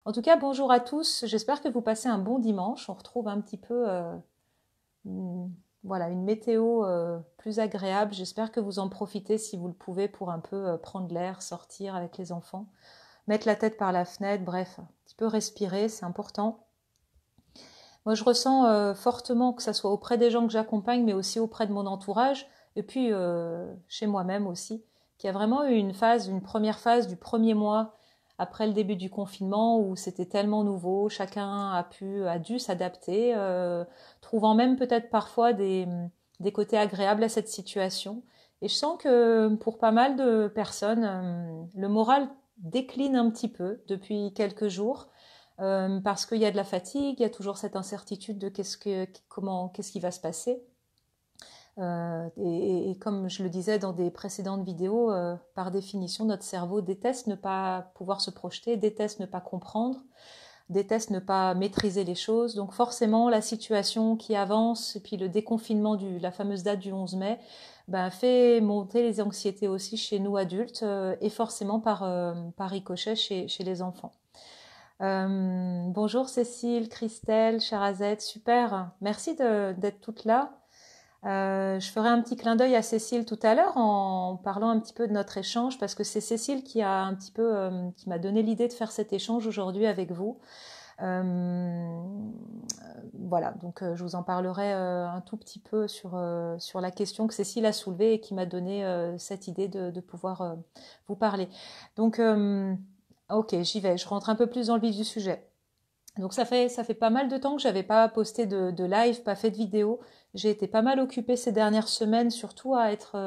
En tout cas, bonjour à tous. J'espère que vous passez un bon dimanche. On retrouve un petit peu une, voilà, une météo plus agréable. J'espère que vous en profitez si vous le pouvez pour un peu prendre l'air, sortir avec les enfants, mettre la tête par la fenêtre, bref, un petit peu respirer, c'est important. Moi, je ressens fortement que ça soit auprès des gens que j'accompagne, mais aussi auprès de mon entourage, et puis chez moi-même aussi, qu'il y a vraiment eu une première phase du premier mois après le début du confinement où c'était tellement nouveau, chacun a dû s'adapter, trouvant même peut-être parfois des côtés agréables à cette situation. Et je sens que pour pas mal de personnes, le moral décline un petit peu depuis quelques jours parce qu'il y a de la fatigue, il y a toujours cette incertitude de qu'est-ce qui va se passer. Et comme je le disais dans des précédentes vidéos, par définition, notre cerveau déteste ne pas pouvoir se projeter, déteste ne pas comprendre, déteste ne pas maîtriser les choses. Donc forcément, la situation qui avance, et puis le déconfinement la fameuse date du 11 mai, ben, fait monter les anxiétés aussi chez nous adultes et forcément par ricochet chez les enfants. Bonjour Cécile, Christelle, Charazette, super. Merci d'être toutes là. Je ferai un petit clin d'œil à Cécile tout à l'heure en parlant un petit peu de notre échange parce que c'est Cécile qui a un petit peu qui m'a donné l'idée de faire cet échange aujourd'hui avec vous. Euh, voilà, donc je vous en parlerai un tout petit peu sur la question que Cécile a soulevée et qui m'a donné cette idée de pouvoir vous parler. Donc ok, j'y vais. Je rentre un peu plus dans le vif du sujet. Donc ça fait pas mal de temps que j'avais pas posté de live, pas fait de vidéo. J'ai été pas mal occupée ces dernières semaines, surtout à être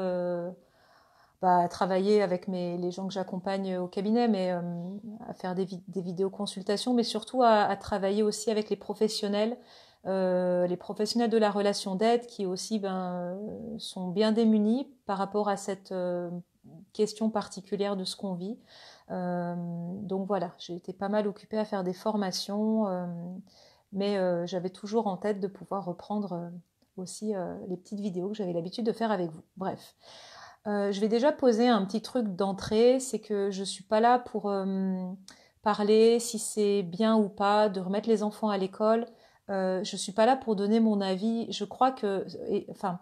à travailler avec les gens que j'accompagne au cabinet, mais à faire des vidéoconsultations, mais surtout à travailler aussi avec les professionnels de la relation d'aide qui aussi sont bien démunis par rapport à cette question particulière de ce qu'on vit. Donc voilà, j'ai été pas mal occupée à faire des formations, mais j'avais toujours en tête de pouvoir reprendre aussi les petites vidéos que j'avais l'habitude de faire avec vous. Bref, je vais déjà poser un petit truc d'entrée, c'est que je suis pas là pour parler si c'est bien ou pas de remettre les enfants à l'école. Je suis pas là pour donner mon avis. Je crois enfin,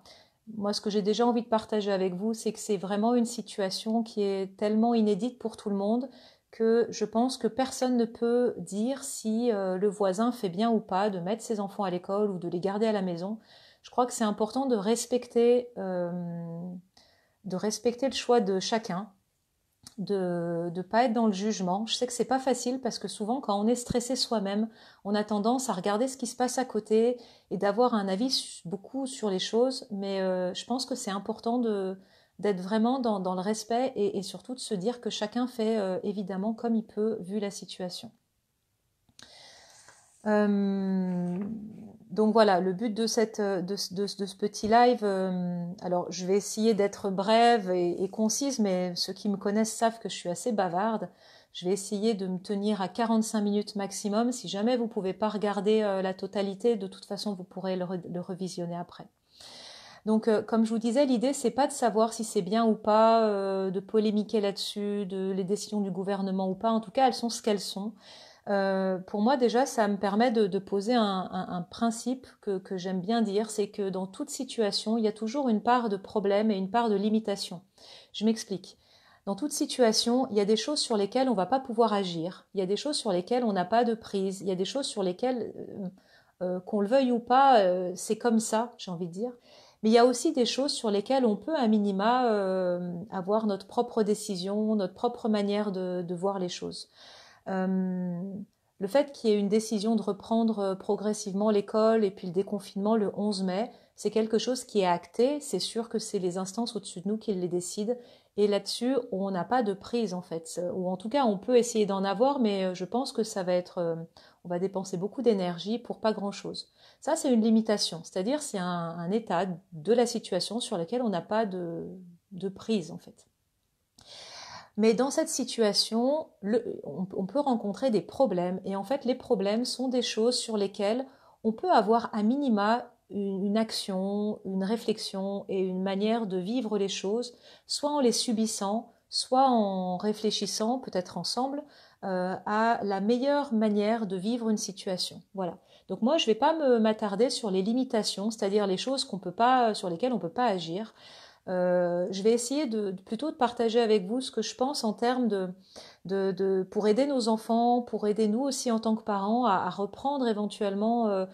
moi, ce que j'ai déjà envie de partager avec vous, c'est que c'est vraiment une situation qui est tellement inédite pour tout le monde que je pense que personne ne peut dire si le voisin fait bien ou pas de mettre ses enfants à l'école ou de les garder à la maison. Je crois que c'est important de respecter le choix de chacun, de ne pas être dans le jugement. Je sais que c'est pas facile parce que souvent quand on est stressé soi-même, on a tendance à regarder ce qui se passe à côté et d'avoir un avis beaucoup sur les choses, mais je pense que c'est important d'être vraiment dans le respect et surtout de se dire que chacun fait évidemment comme il peut vu la situation. Euh, donc voilà, le but de ce petit live, alors je vais essayer d'être brève et concise, mais ceux qui me connaissent savent que je suis assez bavarde. Je vais essayer de me tenir à 45 minutes maximum. Si jamais vous ne pouvez pas regarder la totalité, de toute façon vous pourrez le revisionner après. Donc comme je vous disais, l'idée c'est pas de savoir si c'est bien ou pas, de polémiquer là-dessus, de les décisions du gouvernement ou pas. En tout cas, elles sont ce qu'elles sont. Pour moi déjà, ça me permet de poser un principe que j'aime bien dire, c'est que dans toute situation, il y a toujours une part de problème et une part de limitation. Je m'explique. Dans toute situation, il y a des choses sur lesquelles on ne va pas pouvoir agir, il y a des choses sur lesquelles on n'a pas de prise, il y a des choses sur lesquelles, qu'on le veuille ou pas, c'est comme ça, j'ai envie de dire. Mais il y a aussi des choses sur lesquelles on peut, à minima, avoir notre propre décision, notre propre manière de voir les choses. Euh, le fait qu'il y ait une décision de reprendre progressivement l'école et puis le déconfinement le 11 mai, c'est quelque chose qui est acté. C'est sûr que c'est les instances au-dessus de nous qui les décident. Et là-dessus, on n'a pas de prise en fait. Ou en tout cas, on peut essayer d'en avoir, mais je pense que ça va être, on va dépenser beaucoup d'énergie pour pas grand-chose. Ça, c'est une limitation. C'est-à-dire, c'est un état de la situation sur lequel on n'a pas de prise en fait. Mais dans cette situation, on peut rencontrer des problèmes. Et en fait, les problèmes sont des choses sur lesquelles on peut avoir à minima une action, une réflexion et une manière de vivre les choses, soit en les subissant, soit en réfléchissant, peut-être ensemble, à la meilleure manière de vivre une situation. Voilà. Donc moi, je ne vais pas m'attarder sur les limitations, c'est-à-dire les choses sur lesquelles on ne peut pas agir. Je vais essayer plutôt de partager avec vous ce que je pense en termes pour aider nos enfants, pour aider nous aussi en tant que parents à reprendre éventuellement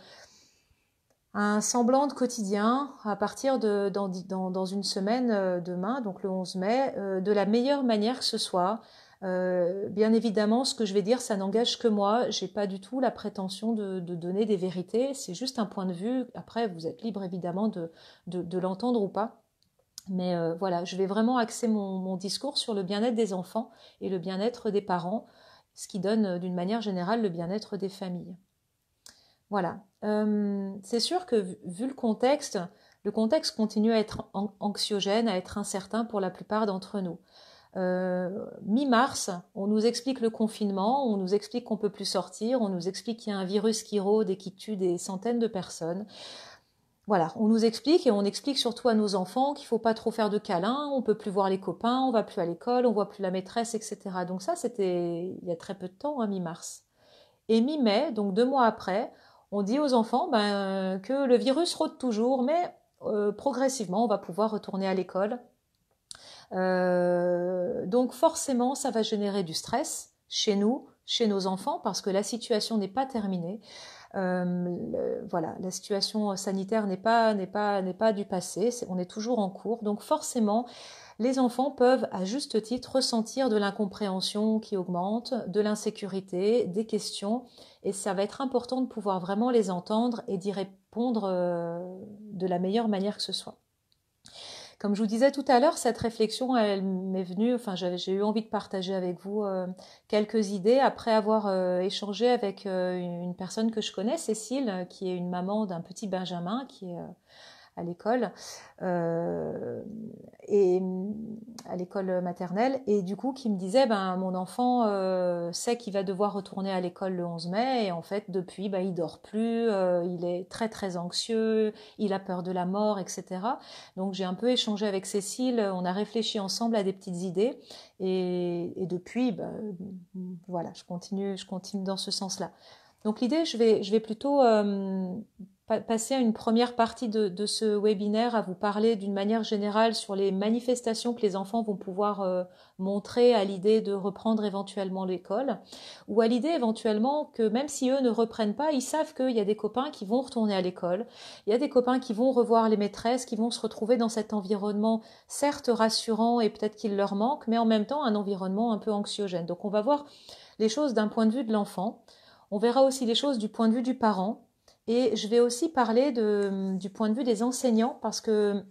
un semblant de quotidien à partir dans une semaine demain, donc le 11 mai, de la meilleure manière que ce soit. Bien évidemment, ce que je vais dire, ça n'engage que moi. J'ai pas du tout la prétention de donner des vérités. C'est juste un point de vue. Après, vous êtes libre évidemment de l'entendre ou pas. Mais voilà, je vais vraiment axer mon discours sur le bien-être des enfants et le bien-être des parents, ce qui donne d'une manière générale le bien-être des familles. Voilà. C'est sûr que vu le contexte continue à être anxiogène, à être incertain pour la plupart d'entre nous. Mi-mars, on nous explique le confinement, on nous explique qu'on ne peut plus sortir, on nous explique qu'il y a un virus qui rôde et qui tue des centaines de personnes. Voilà, on nous explique et on explique surtout à nos enfants qu'il ne faut pas trop faire de câlins, on ne peut plus voir les copains, on ne va plus à l'école, on ne voit plus la maîtresse, etc. Donc ça, c'était il y a très peu de temps, hein, mi-mars. Et mi-mai, donc 2 mois après, on dit aux enfants que le virus rôde toujours, mais progressivement, on va pouvoir retourner à l'école. Donc forcément, ça va générer du stress chez nous, chez nos enfants, parce que la situation n'est pas terminée. Voilà, la situation sanitaire n'est pas du passé, on est toujours en cours. Donc forcément, les enfants peuvent, à juste titre, ressentir de l'incompréhension qui augmente, de l'insécurité, des questions, et ça va être important de pouvoir vraiment les entendre et d'y répondre de la meilleure manière que ce soit. Comme je vous disais tout à l'heure, cette réflexion, elle m'est venue, enfin j'ai eu envie de partager avec vous quelques idées après avoir échangé avec une personne que je connais, Cécile, qui est une maman d'un petit Benjamin qui est à l'école et à l'école maternelle, et du coup qui me disait mon enfant sait qu'il va devoir retourner à l'école le 11 mai et en fait depuis il dort plus, il est très très anxieux, il a peur de la mort, etc. Donc j'ai un peu échangé avec Cécile, on a réfléchi ensemble à des petites idées et depuis voilà, je continue dans ce sens-là. Donc l'idée, je vais plutôt passer à une première partie de ce webinaire à vous parler d'une manière générale sur les manifestations que les enfants vont pouvoir montrer à l'idée de reprendre éventuellement l'école, ou à l'idée éventuellement que même si eux ne reprennent pas, ils savent qu'il y a des copains qui vont retourner à l'école, il y a des copains qui vont revoir les maîtresses, qui vont se retrouver dans cet environnement certes rassurant et peut-être qu'il leur manque, mais en même temps un environnement un peu anxiogène. Donc on va voir les choses d'un point de vue de l'enfant. On verra aussi les choses du point de vue du parent et je vais aussi parler du point de vue des enseignants parce que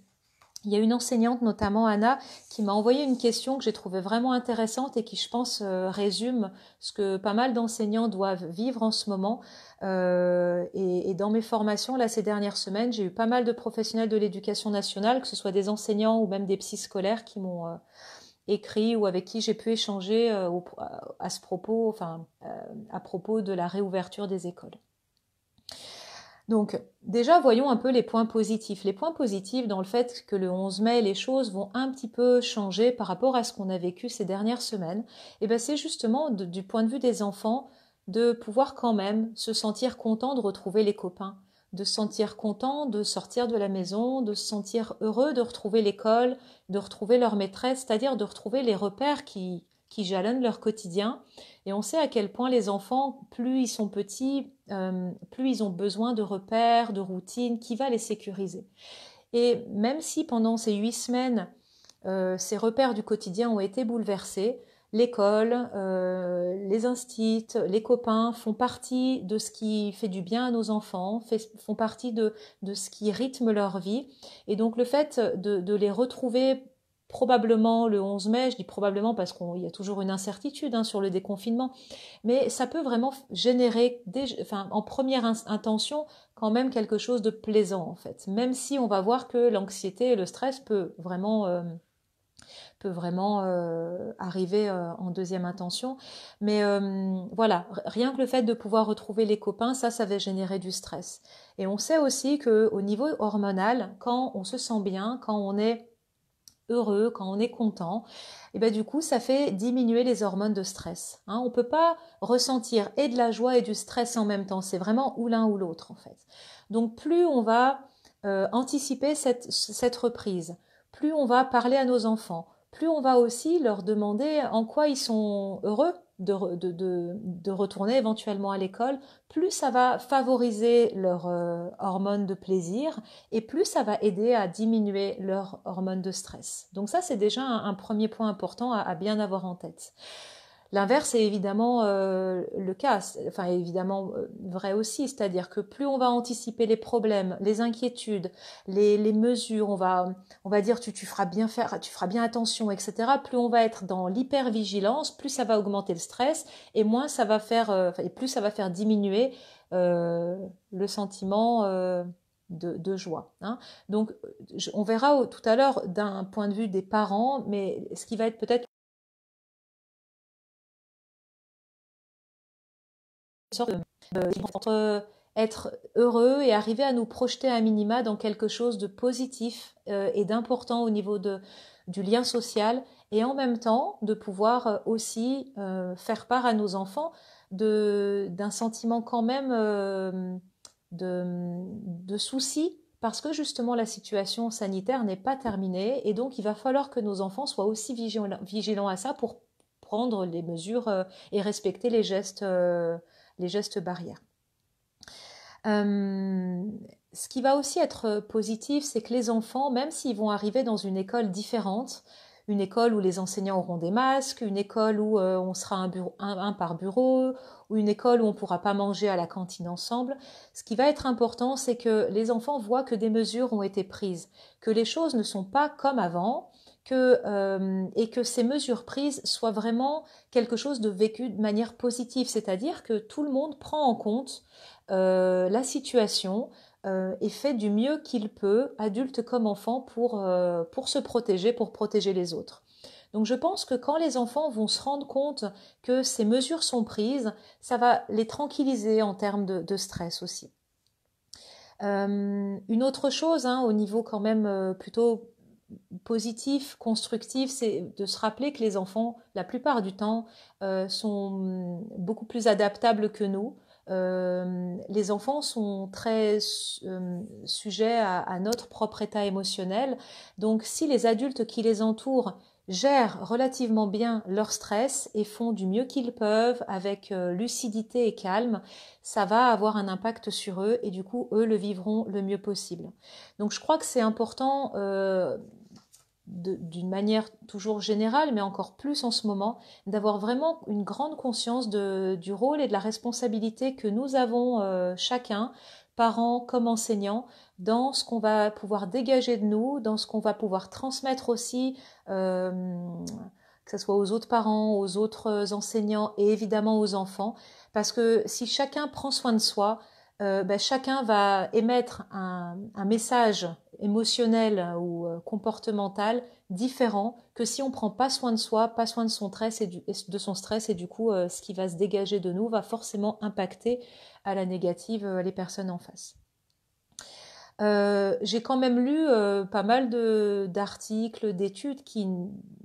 il y a une enseignante, notamment Anna, qui m'a envoyé une question que j'ai trouvée vraiment intéressante et qui, je pense, résume ce que pas mal d'enseignants doivent vivre en ce moment. Et dans mes formations, là, ces dernières semaines, j'ai eu pas mal de professionnels de l'éducation nationale, que ce soit des enseignants ou même des psys scolaires qui m'ont écrit ou avec qui j'ai pu échanger à ce propos, à propos de la réouverture des écoles. Donc déjà, voyons un peu les points positifs. Les points positifs dans le fait que le 11 mai, les choses vont un petit peu changer par rapport à ce qu'on a vécu ces dernières semaines, et c'est justement du point de vue des enfants de pouvoir quand même se sentir content de retrouver les copains, de se sentir content de sortir de la maison, de se sentir heureux de retrouver l'école, de retrouver leur maîtresse, c'est-à-dire de retrouver les repères qui jalonnent leur quotidien. Et on sait à quel point les enfants, plus ils sont petits, plus ils ont besoin de repères, de routines, qui va les sécuriser. Et même si pendant ces 8 semaines, ces repères du quotidien ont été bouleversés, l'école, les instits, les copains font partie de ce qui fait du bien à nos enfants, font partie de ce qui rythme leur vie. Et donc le fait de les retrouver probablement le 11 mai, je dis probablement parce qu'il y a toujours une incertitude sur le déconfinement, mais ça peut vraiment générer, en première intention, quand même quelque chose de plaisant en fait, même si on va voir que l'anxiété et le stress peut vraiment arriver en deuxième intention. Mais voilà, rien que le fait de pouvoir retrouver les copains, ça va générer du stress. Et on sait aussi qu'au niveau hormonal, quand on se sent bien, quand on est heureux, quand on est content, et ben du coup, ça fait diminuer les hormones de stress. Hein. On ne peut pas ressentir et de la joie et du stress en même temps. C'est vraiment ou l'un ou l'autre, en fait. Donc, plus on va anticiper cette reprise, plus on va parler à nos enfants, plus on va aussi leur demander en quoi ils sont heureux de retourner éventuellement à l'école, plus ça va favoriser leur hormones de plaisir et plus ça va aider à diminuer leur hormones de stress. Donc ça, c'est déjà un premier point important à bien avoir en tête. L'inverse est évidemment le cas, enfin évidemment vrai aussi, c'est-à-dire que plus on va anticiper les problèmes, les inquiétudes, les mesures, on va dire tu feras bien faire, tu feras bien attention, etc. Plus on va être dans l'hypervigilance, plus ça va augmenter le stress et moins ça va faire, et plus ça va faire diminuer le sentiment de joie. Hein. Donc on verra tout à l'heure d'un point de vue des parents, mais ce qui va être peut-être sorte entre être heureux et arriver à nous projeter à minima dans quelque chose de positif et d'important au niveau du lien social et en même temps de pouvoir aussi faire part à nos enfants d'un sentiment quand même de souci parce que justement la situation sanitaire n'est pas terminée et donc il va falloir que nos enfants soient aussi vigilants à ça pour prendre les mesures et respecter les gestes barrières. Ce qui va aussi être positif, c'est que les enfants, même s'ils vont arriver dans une école différente, une école où les enseignants auront des masques, une école où on sera un par bureau, ou une école où on ne pourra pas manger à la cantine ensemble, ce qui va être important, c'est que les enfants voient que des mesures ont été prises, que les choses ne sont pas comme avant, et que ces mesures prises soient vraiment quelque chose de vécu de manière positive, c'est-à-dire que tout le monde prend en compte la situation et fait du mieux qu'il peut, adulte comme enfant, pour se protéger, pour protéger les autres. Donc je pense que quand les enfants vont se rendre compte que ces mesures sont prises, ça va les tranquilliser en termes de stress aussi. Une autre chose, hein, au niveau quand même plutôt positif, constructif, c'est de se rappeler que les enfants, la plupart du temps, sont beaucoup plus adaptables que nous. Les enfants sont très sujets à notre propre état émotionnel. Donc si les adultes qui les entourent gèrent relativement bien leur stress et font du mieux qu'ils peuvent avec lucidité et calme, ça va avoir un impact sur eux et du coup, eux le vivront le mieux possible. Donc je crois que c'est important d'une manière toujours générale, mais encore plus en ce moment, d'avoir vraiment une grande conscience du rôle et de la responsabilité que nous avons chacun, parents comme enseignants, dans ce qu'on va pouvoir dégager de nous, dans ce qu'on va pouvoir transmettre aussi, que ce soit aux autres parents, aux autres enseignants et évidemment aux enfants, parce que si chacun prend soin de soi, chacun va émettre un message émotionnel ou comportemental différent que si on prend pas soin de soi, pas soin de son stress de son stress et du coup ce qui va se dégager de nous va forcément impacter à la négative les personnes en face. J'ai quand même lu pas mal d'articles, d'études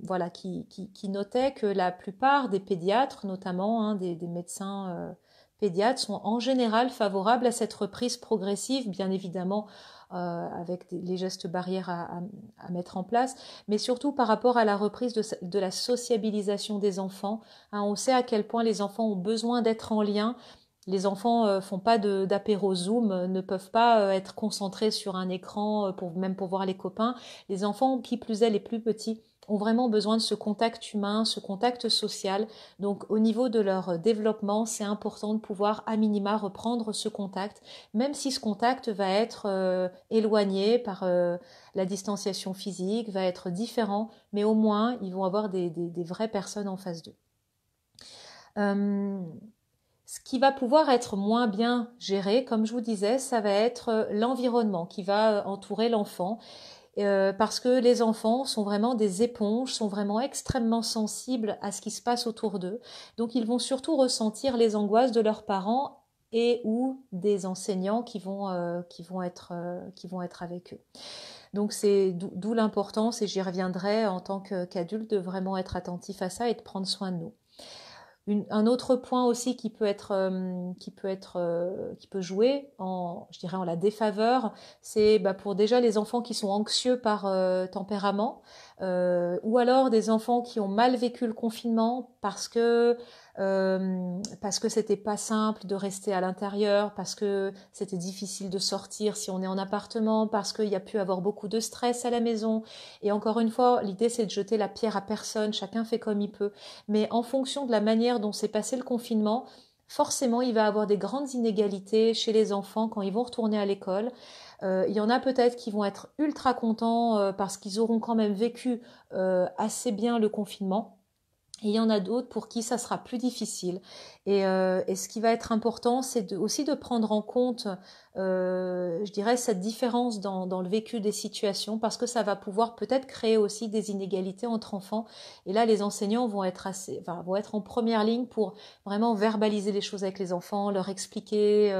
voilà, qui notaient que la plupart des pédiatres, notamment hein, des médecins pédiatres, sont en général favorables à cette reprise progressive, bien évidemment avec les gestes barrières à mettre en place, mais surtout par rapport à la reprise de la sociabilisation des enfants. Hein, on sait à quel point les enfants ont besoin d'être en lien. Les enfants font pas d'apéro Zoom, ne peuvent pas être concentrés sur un écran même pour voir les copains. Les enfants, qui plus est les plus petits, ont vraiment besoin de ce contact humain, ce contact social. Donc au niveau de leur développement, c'est important de pouvoir à minima reprendre ce contact, même si ce contact va être éloigné par la distanciation physique, va être différent, mais au moins ils vont avoir des vraies personnes en face d'eux. Ce qui va pouvoir être moins bien géré, comme je vous disais, ça va être l'environnement qui va entourer l'enfant. Parce que les enfants sont vraiment des éponges, sont vraiment extrêmement sensibles à ce qui se passe autour d'eux. Donc ils vont surtout ressentir les angoisses de leurs parents et ou des enseignants qui vont être avec eux. Donc c'est d'où l'importance, et j'y reviendrai en tant qu'adulte, de vraiment être attentif à ça et de prendre soin de nous. Un autre point aussi qui peut jouer je dirais en la défaveur, c'est pour déjà les enfants qui sont anxieux par tempérament, ou alors des enfants qui ont mal vécu le confinement parce que c'était pas simple de rester à l'intérieur, parce que c'était difficile de sortir si on est en appartement, parce qu'il y a pu avoir beaucoup de stress à la maison. Et encore une fois, l'idée c'est de jeter la pierre à personne, chacun fait comme il peut. Mais en fonction de la manière dont s'est passé le confinement, forcément, il va y avoir des grandes inégalités chez les enfants quand ils vont retourner à l'école. Il y en a peut-être qui vont être ultra contents parce qu'ils auront quand même vécu assez bien le confinement. Et il y en a d'autres pour qui ça sera plus difficile. Et ce qui va être important, c'est aussi de prendre en compte, je dirais, cette différence dans le vécu des situations, parce que ça va pouvoir peut-être créer aussi des inégalités entre enfants. Et là, les enseignants vont être en première ligne pour vraiment verbaliser les choses avec les enfants, leur expliquer,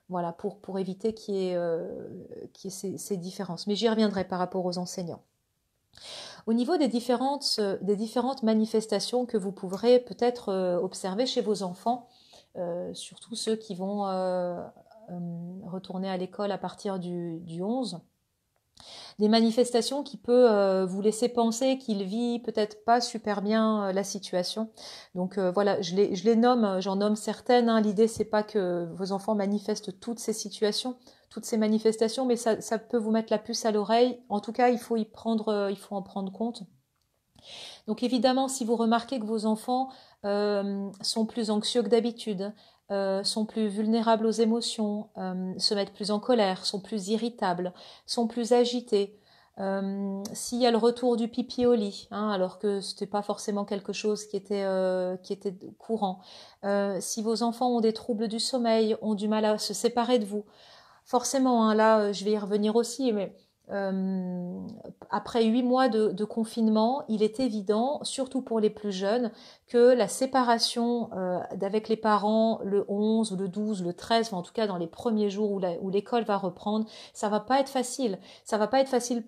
voilà, pour éviter qu'il y ait ces différences. Mais j'y reviendrai par rapport aux enseignants. Au niveau des différentes manifestations que vous pourrez peut-être observer chez vos enfants, surtout ceux qui vont retourner à l'école à partir du 11, des manifestations qui peuvent vous laisser penser qu'il vit peut-être pas super bien la situation. Donc voilà, je les nomme, j'en nomme certaines. Hein. L'idée c'est pas que vos enfants manifestent toutes ces situations, toutes ces manifestations, mais ça peut vous mettre la puce à l'oreille. En tout cas, il faut en prendre compte. Donc évidemment, si vous remarquez que vos enfants sont plus anxieux que d'habitude, sont plus vulnérables aux émotions, se mettent plus en colère, sont plus irritables, sont plus agités, s'il y a le retour du pipi au lit, hein, alors que c'était pas forcément quelque chose qui était courant, si vos enfants ont des troubles du sommeil, ont du mal à se séparer de vous, forcément, hein, là, je vais y revenir aussi, mais euh, après 8 mois de confinement, il est évident, surtout pour les plus jeunes, que la séparation d'avec les parents le 11, le 12, le 13, enfin, en tout cas dans les premiers jours où l'école va reprendre, ça va pas être facile. Ça va pas être facile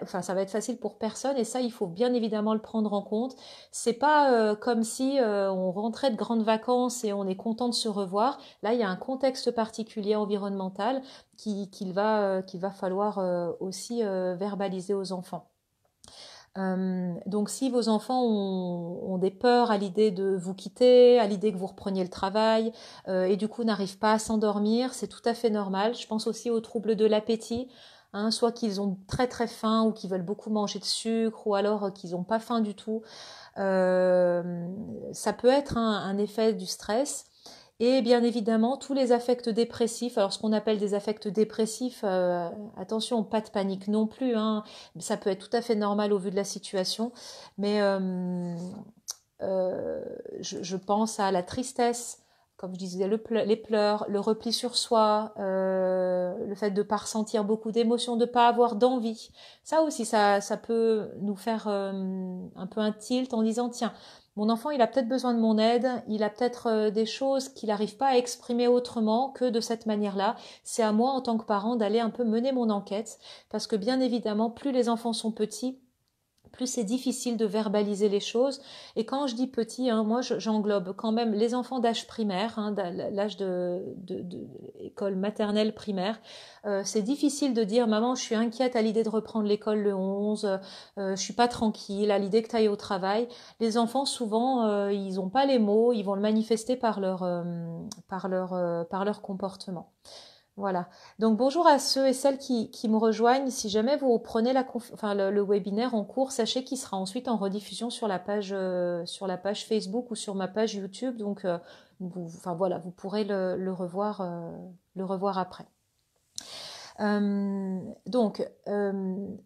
ça va être facile pour personne, et ça, il faut bien évidemment le prendre en compte. C'est pas comme si on rentrait de grandes vacances et on est content de se revoir. Là, il y a un contexte particulier environnemental qu'il va falloir aussi verbaliser aux enfants. Donc si vos enfants ont des peurs à l'idée de vous quitter, à l'idée que vous repreniez le travail, et du coup n'arrivent pas à s'endormir, c'est tout à fait normal. Je pense aussi aux troubles de l'appétit, hein, soit qu'ils ont très très faim ou qu'ils veulent beaucoup manger de sucre, ou alors qu'ils n'ont pas faim du tout. Ça peut être un effet du stress. Et bien évidemment, tous les affects dépressifs, alors ce qu'on appelle des affects dépressifs, attention, pas de panique non plus, hein, ça peut être tout à fait normal au vu de la situation, mais je pense à la tristesse, comme je disais, les pleurs, le repli sur soi, le fait de ne pas ressentir beaucoup d'émotions, de ne pas avoir d'envie. Ça aussi, ça peut nous faire un peu un tilt en disant, tiens, mon enfant, il a peut-être besoin de mon aide, il a peut-être des choses qu'il n'arrive pas à exprimer autrement que de cette manière-là. C'est à moi, en tant que parent, d'aller un peu mener mon enquête, parce que bien évidemment, plus les enfants sont petits, plus c'est difficile de verbaliser les choses. Et quand je dis petit, hein, moi j'englobe quand même les enfants d'âge primaire, hein, l'âge de école maternelle primaire. C'est difficile de dire maman, je suis inquiète à l'idée de reprendre l'école le 11, je suis pas tranquille à l'idée que tu ailles au travail. Les enfants souvent ils n'ont pas les mots, ils vont le manifester par leur comportement. Voilà. Donc bonjour à ceux et celles qui me rejoignent. Si jamais vous prenez le webinaire en cours, sachez qu'il sera ensuite en rediffusion sur la page Facebook ou sur ma page YouTube. Donc voilà, vous pourrez le revoir après. Donc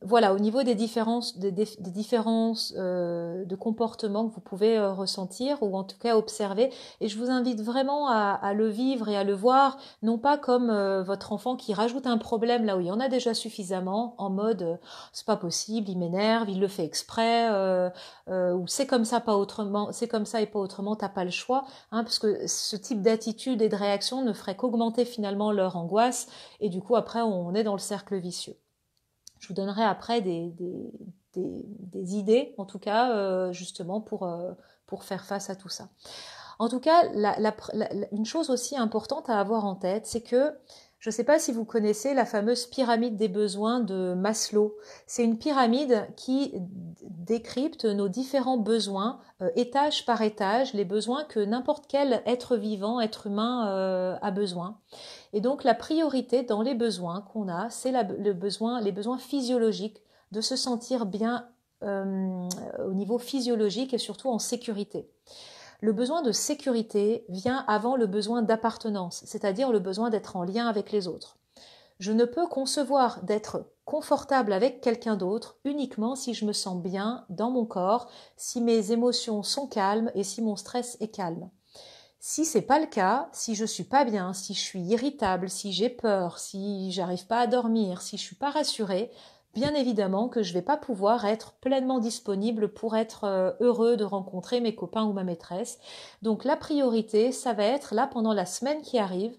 voilà, au niveau des différences de comportement que vous pouvez ressentir ou en tout cas observer, et je vous invite vraiment à le vivre et à le voir, non pas comme votre enfant qui rajoute un problème là où il y en a déjà suffisamment, en mode c'est pas possible, il m'énerve, il le fait exprès, ou c'est comme ça pas autrement, c'est comme ça et pas autrement, t'as pas le choix, hein, parce que ce type d'attitude et de réaction ne ferait qu'augmenter finalement leur angoisse, et du coup après on est dans le cercle vicieux. Je vous donnerai après des idées, en tout cas, justement pour faire face à tout ça. En tout cas, une chose aussi importante à avoir en tête, c'est que je ne sais pas si vous connaissez la fameuse pyramide des besoins de Maslow. C'est une pyramide qui décrypte nos différents besoins, étage par étage, les besoins que n'importe quel être vivant, être humain a besoin. Et donc la priorité dans les besoins qu'on a, c'est les besoins physiologiques, de se sentir bien au niveau physiologique et surtout en sécurité. Le besoin de sécurité vient avant le besoin d'appartenance, c'est-à-dire le besoin d'être en lien avec les autres. Je ne peux concevoir d'être confortable avec quelqu'un d'autre uniquement si je me sens bien dans mon corps, si mes émotions sont calmes et si mon stress est calme. Si c'est pas le cas, si je suis pas bien, si je suis irritable, si j'ai peur, si j'arrive pas à dormir, si je suis pas rassurée, bien évidemment que je vais pas pouvoir être pleinement disponible pour être heureux de rencontrer mes copains ou ma maîtresse. Donc la priorité, ça va être là pendant la semaine qui arrive,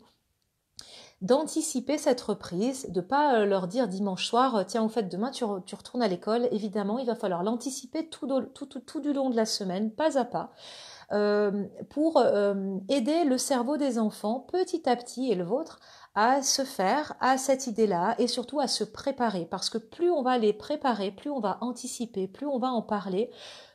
d'anticiper cette reprise, de pas leur dire dimanche soir, tiens, en fait, demain tu retournes à l'école. Évidemment, il va falloir l'anticiper tout du long de la semaine, pas à pas. Pour aider le cerveau des enfants petit à petit et le vôtre à se faire à cette idée-là et surtout à se préparer parce que plus on va les préparer, plus on va anticiper, plus on va en parler,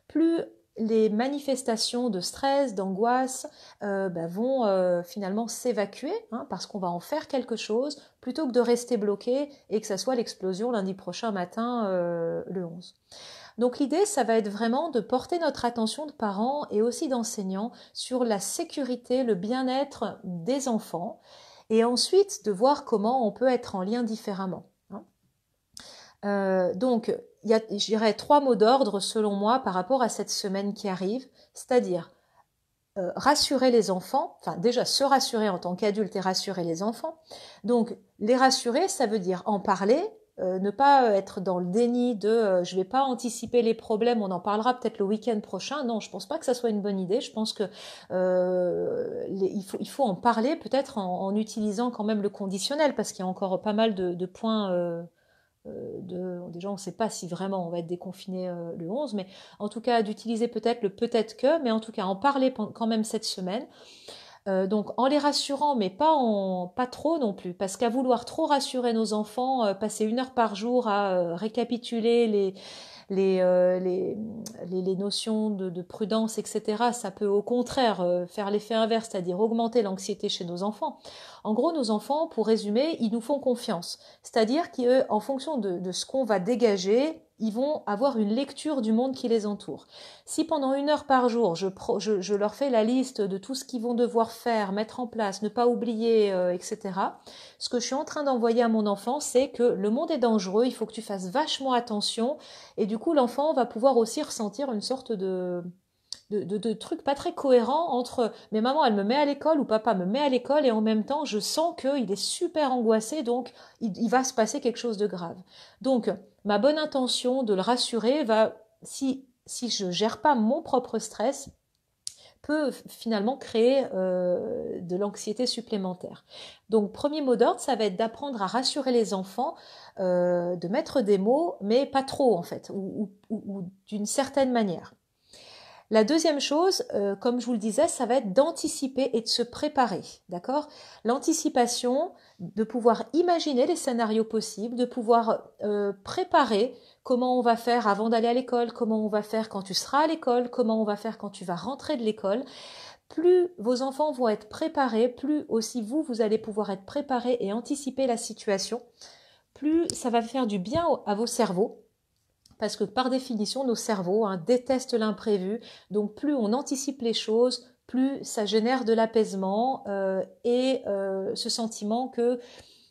plus les manifestations de stress, d'angoisse vont finalement s'évacuer parce qu'on va en faire quelque chose plutôt que de rester bloqué et que ça soit l'explosion lundi prochain matin le 11. Donc l'idée, ça va être vraiment de porter notre attention de parents et aussi d'enseignants sur la sécurité, le bien-être des enfants et ensuite de voir comment on peut être en lien différemment. Donc, il y a, je dirais, 3 mots d'ordre selon moi par rapport à cette semaine qui arrive, c'est-à-dire rassurer les enfants, enfin déjà se rassurer en tant qu'adulte et rassurer les enfants. Donc les rassurer, ça veut dire en parler, ne pas être dans le déni de je vais pas anticiper les problèmes, on en parlera peut-être le week-end prochain. Non, je pense pas que ça soit une bonne idée. Je pense que il faut en parler peut-être en utilisant quand même le conditionnel parce qu'il y a encore pas mal de points déjà on ne sait pas si vraiment on va être déconfiné le 11, mais en tout cas d'utiliser peut-être le peut-être que, mais en tout cas en parler quand même cette semaine. Donc en les rassurant, mais pas trop non plus, parce qu'à vouloir trop rassurer nos enfants, passer 1 heure par jour à récapituler les notions de prudence, etc., ça peut au contraire faire l'effet inverse, c'est-à-dire augmenter l'anxiété chez nos enfants. En gros, nos enfants, pour résumer, ils nous font confiance. C'est-à-dire qu'en fonction de ce qu'on va dégager, ils vont avoir une lecture du monde qui les entoure. Si pendant 1 heure par jour, je leur fais la liste de tout ce qu'ils vont devoir faire, mettre en place, ne pas oublier, etc., ce que je suis en train d'envoyer à mon enfant, c'est que le monde est dangereux, il faut que tu fasses vachement attention, et du coup, l'enfant va pouvoir aussi ressentir une sorte de truc pas très cohérent entre mais maman elle me met à l'école ou papa me met à l'école et en même temps je sens qu'il est super angoissé donc il va se passer quelque chose de grave. Donc ma bonne intention de le rassurer va, si je gère pas mon propre stress, peut finalement créer de l'anxiété supplémentaire. Donc premier mot d'ordre, ça va être d'apprendre à rassurer les enfants, de mettre des mots, mais pas trop en fait, ou d'une certaine manière. La deuxième chose, comme je vous le disais, ça va être d'anticiper et de se préparer, d'accord? L'anticipation, de pouvoir imaginer les scénarios possibles, de pouvoir préparer comment on va faire avant d'aller à l'école, comment on va faire quand tu seras à l'école, comment on va faire quand tu vas rentrer de l'école. Plus vos enfants vont être préparés, plus aussi vous allez pouvoir être préparés et anticiper la situation, plus ça va faire du bien à vos cerveaux. Parce que par définition, nos cerveaux détestent l'imprévu. Donc plus on anticipe les choses, plus ça génère de l'apaisement et ce sentiment que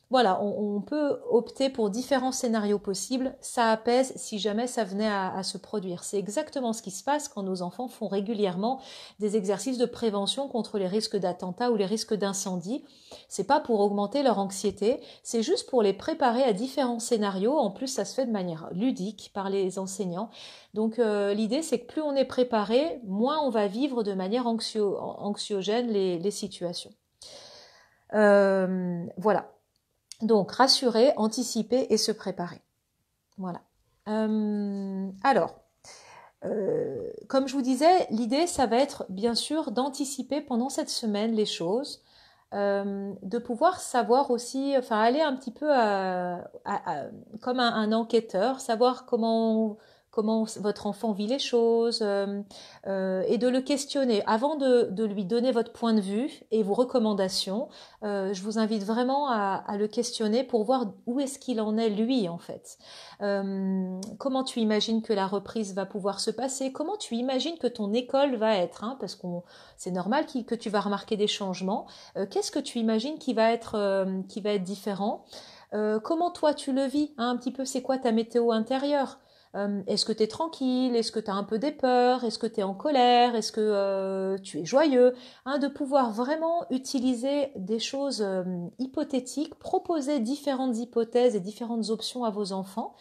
voilà, on peut opter pour différents scénarios possibles, ça apaise si jamais ça venait à se produire. C'est exactement ce qui se passe quand nos enfants font régulièrement des exercices de prévention contre les risques d'attentats ou les risques d'incendie. C'est pas pour augmenter leur anxiété, c'est juste pour les préparer à différents scénarios. En plus, ça se fait de manière ludique par les enseignants. Donc l'idée, c'est que plus on est préparé, moins on va vivre de manière anxiogène les situations. Voilà. Donc, rassurer, anticiper et se préparer. Voilà. Alors, comme je vous disais, l'idée, ça va être bien sûr d'anticiper pendant cette semaine les choses, de pouvoir savoir aussi, enfin aller un petit peu comme un enquêteur, savoir comment votre enfant vit les choses, et de le questionner. Avant de lui donner votre point de vue et vos recommandations, je vous invite vraiment à le questionner pour voir où est-ce qu'il en est lui en fait. Comment tu imagines que la reprise va pouvoir se passer? Comment tu imagines que ton école va être, hein, parce que c'est normal que tu vas remarquer des changements. Qu'est-ce que tu imagines qui va être différent? Comment toi tu le vis, hein, un petit peu, c'est quoi ta météo intérieure? Est-ce que tu es tranquille? Est-ce que tu as un peu des peurs? Est-ce que tu es en colère? Est-ce que tu es joyeux? Hein, de pouvoir vraiment utiliser des choses hypothétiques, proposer différentes hypothèses et différentes options à vos enfants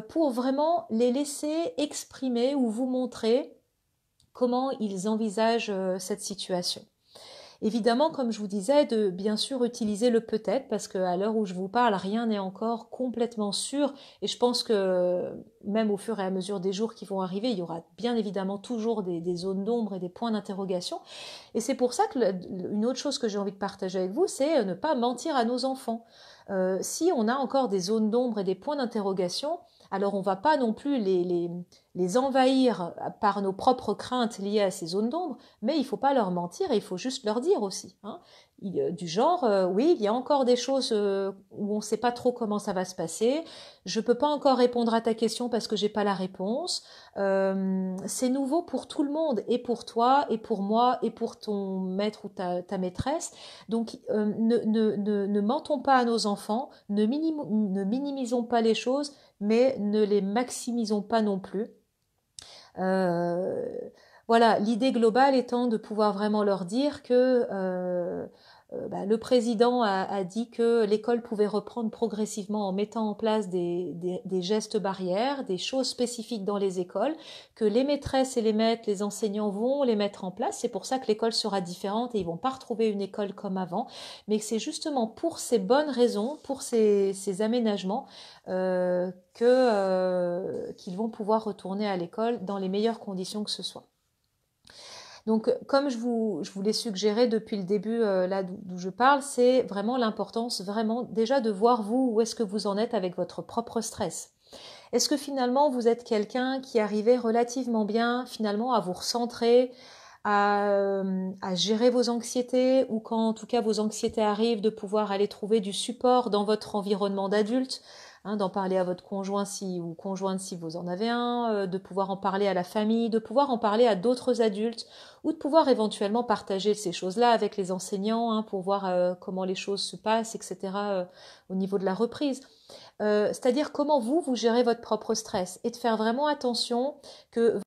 pour vraiment les laisser exprimer ou vous montrer comment ils envisagent cette situation. Évidemment, comme je vous disais, de bien sûr utiliser le peut-être, parce qu'à l'heure où je vous parle, rien n'est encore complètement sûr. Et je pense que même au fur et à mesure des jours qui vont arriver, il y aura bien évidemment toujours des zones d'ombre et des points d'interrogation. Et c'est pour ça que une autre chose que j'ai envie de partager avec vous, c'est ne pas mentir à nos enfants. Si on a encore des zones d'ombre et des points d'interrogation, alors on ne va pas non plus les envahir par nos propres craintes liées à ces zones d'ombre, mais il ne faut pas leur mentir et il faut juste leur dire aussi. Hein. Du genre, oui, il y a encore des choses où on ne sait pas trop comment ça va se passer. Je ne peux pas encore répondre à ta question parce que j'ai pas la réponse. C'est nouveau pour tout le monde, et pour toi, et pour moi, et pour ton maître ou ta maîtresse. Donc, ne mentons pas à nos enfants, ne minimisons pas les choses, mais ne les maximisons pas non plus. Euh, voilà, l'idée globale étant de pouvoir vraiment leur dire que le président a dit que l'école pouvait reprendre progressivement en mettant en place des gestes barrières, des choses spécifiques dans les écoles, que les maîtresses et les maîtres, les enseignants vont les mettre en place. C'est pour ça que l'école sera différente et ils vont pas retrouver une école comme avant, mais que c'est justement pour ces bonnes raisons, pour ces aménagements, qu'ils vont pouvoir retourner à l'école dans les meilleures conditions que ce soit. Donc, comme je vous l'ai suggéré depuis le début, là d'où je parle, c'est vraiment l'importance, vraiment déjà de voir vous où est-ce que vous en êtes avec votre propre stress. Est-ce que finalement vous êtes quelqu'un qui arrivait relativement bien finalement à vous recentrer, à gérer vos anxiétés, ou quand en tout cas vos anxiétés arrivent, de pouvoir aller trouver du support dans votre environnement d'adulte, hein, d'en parler à votre conjoint ou conjointe si vous en avez un, de pouvoir en parler à la famille, de pouvoir en parler à d'autres adultes, ou de pouvoir éventuellement partager ces choses-là avec les enseignants, hein, pour voir comment les choses se passent, etc. Au niveau de la reprise. C'est-à-dire comment vous gérez votre propre stress, et de faire vraiment attention que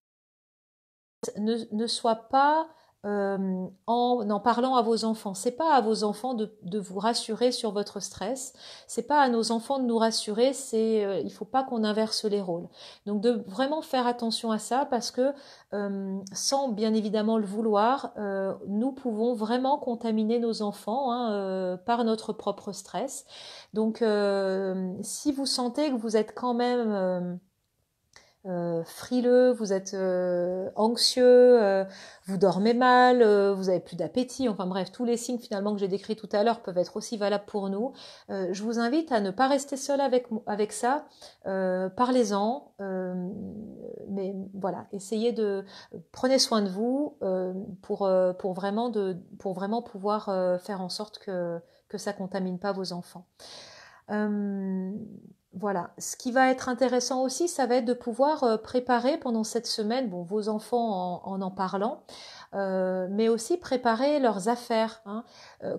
ne soit pas en parlant à vos enfants. C'est pas à vos enfants de vous rassurer sur votre stress. C'est pas à nos enfants de nous rassurer. Il faut pas qu'on inverse les rôles. Donc de vraiment faire attention à ça, parce que sans bien évidemment le vouloir, nous pouvons vraiment contaminer nos enfants, hein, par notre propre stress. Donc si vous sentez que vous êtes quand même frileux, vous êtes anxieux, vous dormez mal, vous avez plus d'appétit, enfin bref, tous les signes finalement que j'ai décrits tout à l'heure peuvent être aussi valables pour nous. Je vous invite à ne pas rester seul avec ça, parlez-en, mais voilà, prenez soin de vous pour vraiment pouvoir faire en sorte que ça contamine pas vos enfants. Voilà. Ce qui va être intéressant aussi, ça va être de pouvoir préparer pendant cette semaine, bon, vos enfants en parlant, mais aussi préparer leurs affaires. Hein.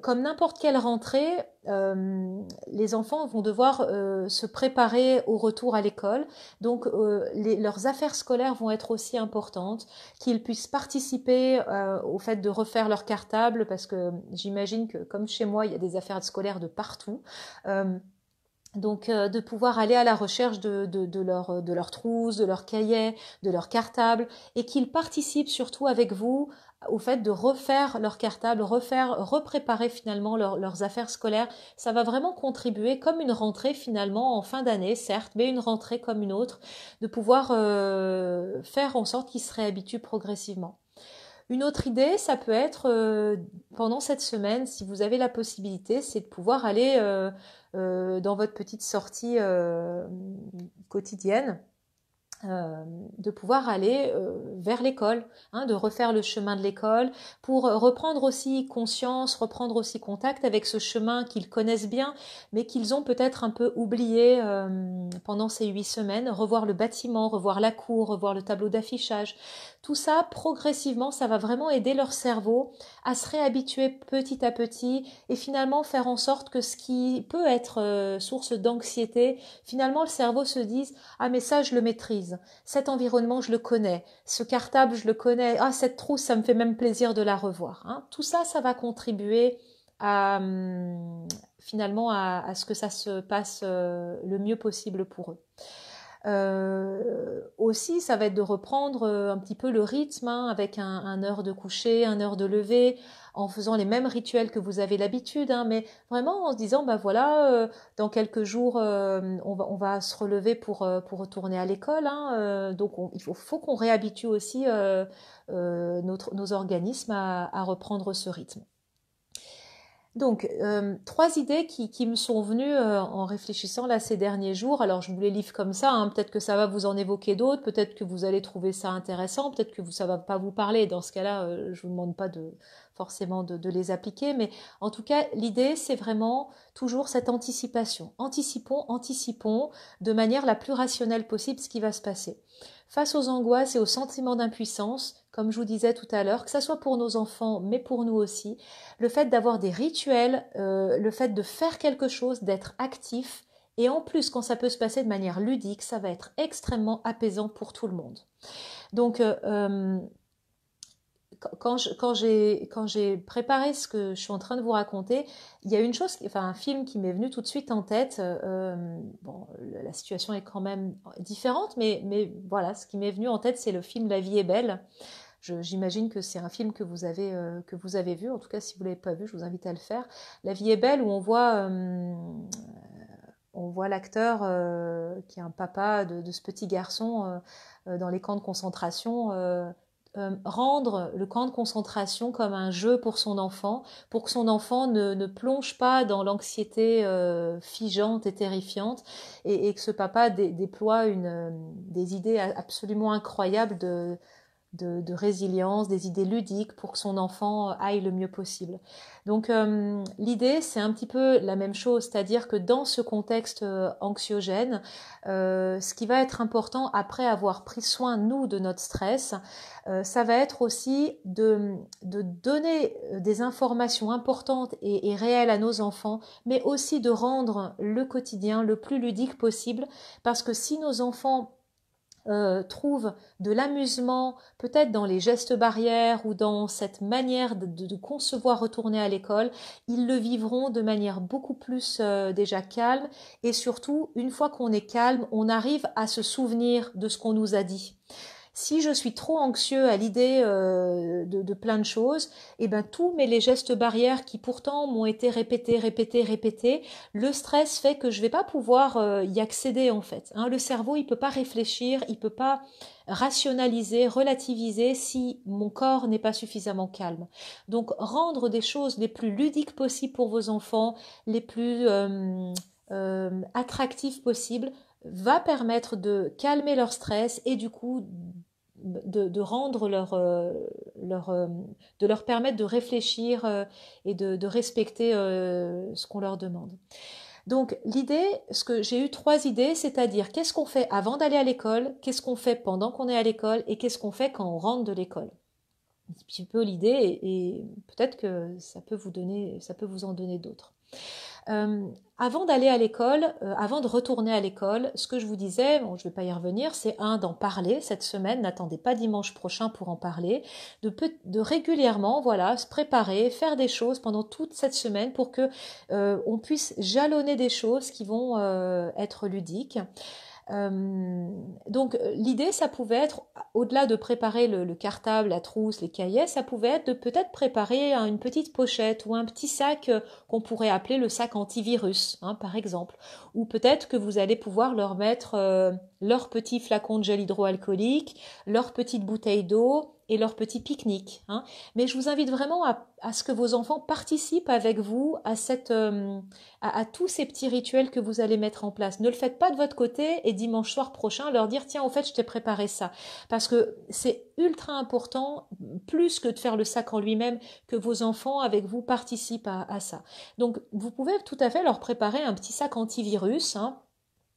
Comme n'importe quelle rentrée, les enfants vont devoir se préparer au retour à l'école. Donc, leurs affaires scolaires vont être aussi importantes, qu'ils puissent participer au fait de refaire leur cartable, parce que j'imagine que, comme chez moi, il y a des affaires scolaires de partout. Donc de pouvoir aller à la recherche de leurs trousses, de leurs cahiers, de leurs cartables, et qu'ils participent surtout avec vous au fait de refaire leur cartable, repréparer finalement leurs affaires scolaires. Ça va vraiment contribuer comme une rentrée finalement en fin d'année, certes, mais une rentrée comme une autre, de pouvoir faire en sorte qu'ils se réhabituent progressivement. Une autre idée, ça peut être pendant cette semaine, si vous avez la possibilité, c'est de pouvoir aller dans votre petite sortie quotidienne, de pouvoir aller vers l'école, hein, de refaire le chemin de l'école pour reprendre aussi conscience, reprendre aussi contact avec ce chemin qu'ils connaissent bien, mais qu'ils ont peut-être un peu oublié pendant ces 8 semaines, revoir le bâtiment, revoir la cour, revoir le tableau d'affichage. Tout ça, progressivement, ça va vraiment aider leur cerveau à se réhabituer petit à petit et finalement faire en sorte que ce qui peut être source d'anxiété, finalement le cerveau se dise « Ah mais ça je le maîtrise, cet environnement je le connais, ce cartable je le connais, ah cette trousse ça me fait même plaisir de la revoir. Hein. » Tout ça, ça va contribuer à finalement à ce que ça se passe le mieux possible pour eux. Aussi, ça va être de reprendre un petit peu le rythme hein, avec un heure de coucher, un heure de lever, en faisant les mêmes rituels que vous avez l'habitude, hein, mais vraiment en se disant, bah voilà, dans quelques jours, on va se relever pour retourner à l'école, hein, donc il faut qu'on réhabitue aussi nos organismes à reprendre ce rythme. Donc, 3 idées qui me sont venues en réfléchissant là ces derniers jours. Alors, je vous les livre comme ça, hein. Peut-être que ça va vous en évoquer d'autres, peut-être que vous allez trouver ça intéressant, peut-être que ça va pas vous parler. Dans ce cas-là, je vous demande pas forcément de les appliquer, mais en tout cas, l'idée, c'est vraiment toujours cette anticipation. Anticipons de manière la plus rationnelle possible ce qui va se passer. Face aux angoisses et aux sentiments d'impuissance, comme je vous disais tout à l'heure, que ça soit pour nos enfants, mais pour nous aussi, le fait d'avoir des rituels, le fait de faire quelque chose, d'être actif, et en plus, quand ça peut se passer de manière ludique, ça va être extrêmement apaisant pour tout le monde. Donc, quand j'ai préparé ce que je suis en train de vous raconter, il y a une chose, enfin un film qui m'est venu tout de suite en tête. Bon, la situation est quand même différente, mais voilà, ce qui m'est venu en tête, c'est le film La vie est belle. J'imagine que c'est un film que vous avez vu. En tout cas, si vous l'avez pas vu, je vous invite à le faire. La vie est belle, où on voit l'acteur qui est un papa de ce petit garçon dans les camps de concentration. Rendre le camp de concentration comme un jeu pour que son enfant ne plonge pas dans l'anxiété figeante et terrifiante, et que ce papa déploie des idées absolument incroyables de résilience, des idées ludiques pour que son enfant aille le mieux possible. Donc l'idée, c'est un petit peu la même chose, c'est-à-dire que dans ce contexte anxiogène, ce qui va être important après avoir pris soin, nous, de notre stress, ça va être aussi de donner des informations importantes et réelles à nos enfants, mais aussi de rendre le quotidien le plus ludique possible, parce que si nos enfants trouvent de l'amusement, peut-être dans les gestes barrières ou dans cette manière de concevoir retourner à l'école, ils le vivront de manière beaucoup plus déjà calme, et surtout, une fois qu'on est calme, on arrive à se souvenir de ce qu'on nous a dit. Si je suis trop anxieux à l'idée de plein de choses, et ben tous les gestes barrières qui pourtant m'ont été répétés, le stress fait que je vais pas pouvoir y accéder en fait. Hein, le cerveau, il peut pas réfléchir, il peut pas rationaliser, relativiser si mon corps n'est pas suffisamment calme. Donc rendre des choses les plus ludiques possibles pour vos enfants, les plus attractives possibles, va permettre de calmer leur stress et du coup de rendre de leur permettre de réfléchir et de respecter ce qu'on leur demande. Donc l'idée, j'ai eu 3 idées, c'est-à-dire qu'est-ce qu'on fait avant d'aller à l'école, qu'est-ce qu'on fait pendant qu'on est à l'école et qu'est-ce qu'on fait quand on rentre de l'école. Un petit peu l'idée, et peut-être que ça peut vous en donner d'autres. Avant d'aller à l'école, avant de retourner à l'école, ce que je vous disais, bon, je ne vais pas y revenir, c'est d'en parler cette semaine, n'attendez pas dimanche prochain pour en parler, de régulièrement, voilà, se préparer, faire des choses pendant toute cette semaine pour que on puisse jalonner des choses qui vont être ludiques. Donc l'idée, ça pouvait être, au-delà de préparer le cartable, la trousse, les cahiers, ça pouvait être de peut-être préparer une petite pochette ou un petit sac qu'on pourrait appeler le sac antivirus, hein, par exemple. Ou peut-être que vous allez pouvoir leur mettre leur petit flacon de gel hydroalcoolique, leur petite bouteille d'eau et leur petit pique-nique, hein. Mais je vous invite vraiment à ce que vos enfants participent avec vous à tous ces petits rituels que vous allez mettre en place. Ne le faites pas de votre côté et dimanche soir prochain leur dire tiens, au fait, je t'ai préparé ça. Parce que c'est ultra important, plus que de faire le sac en lui-même, que vos enfants avec vous participent à ça. Donc vous pouvez tout à fait leur préparer un petit sac antivirus, hein.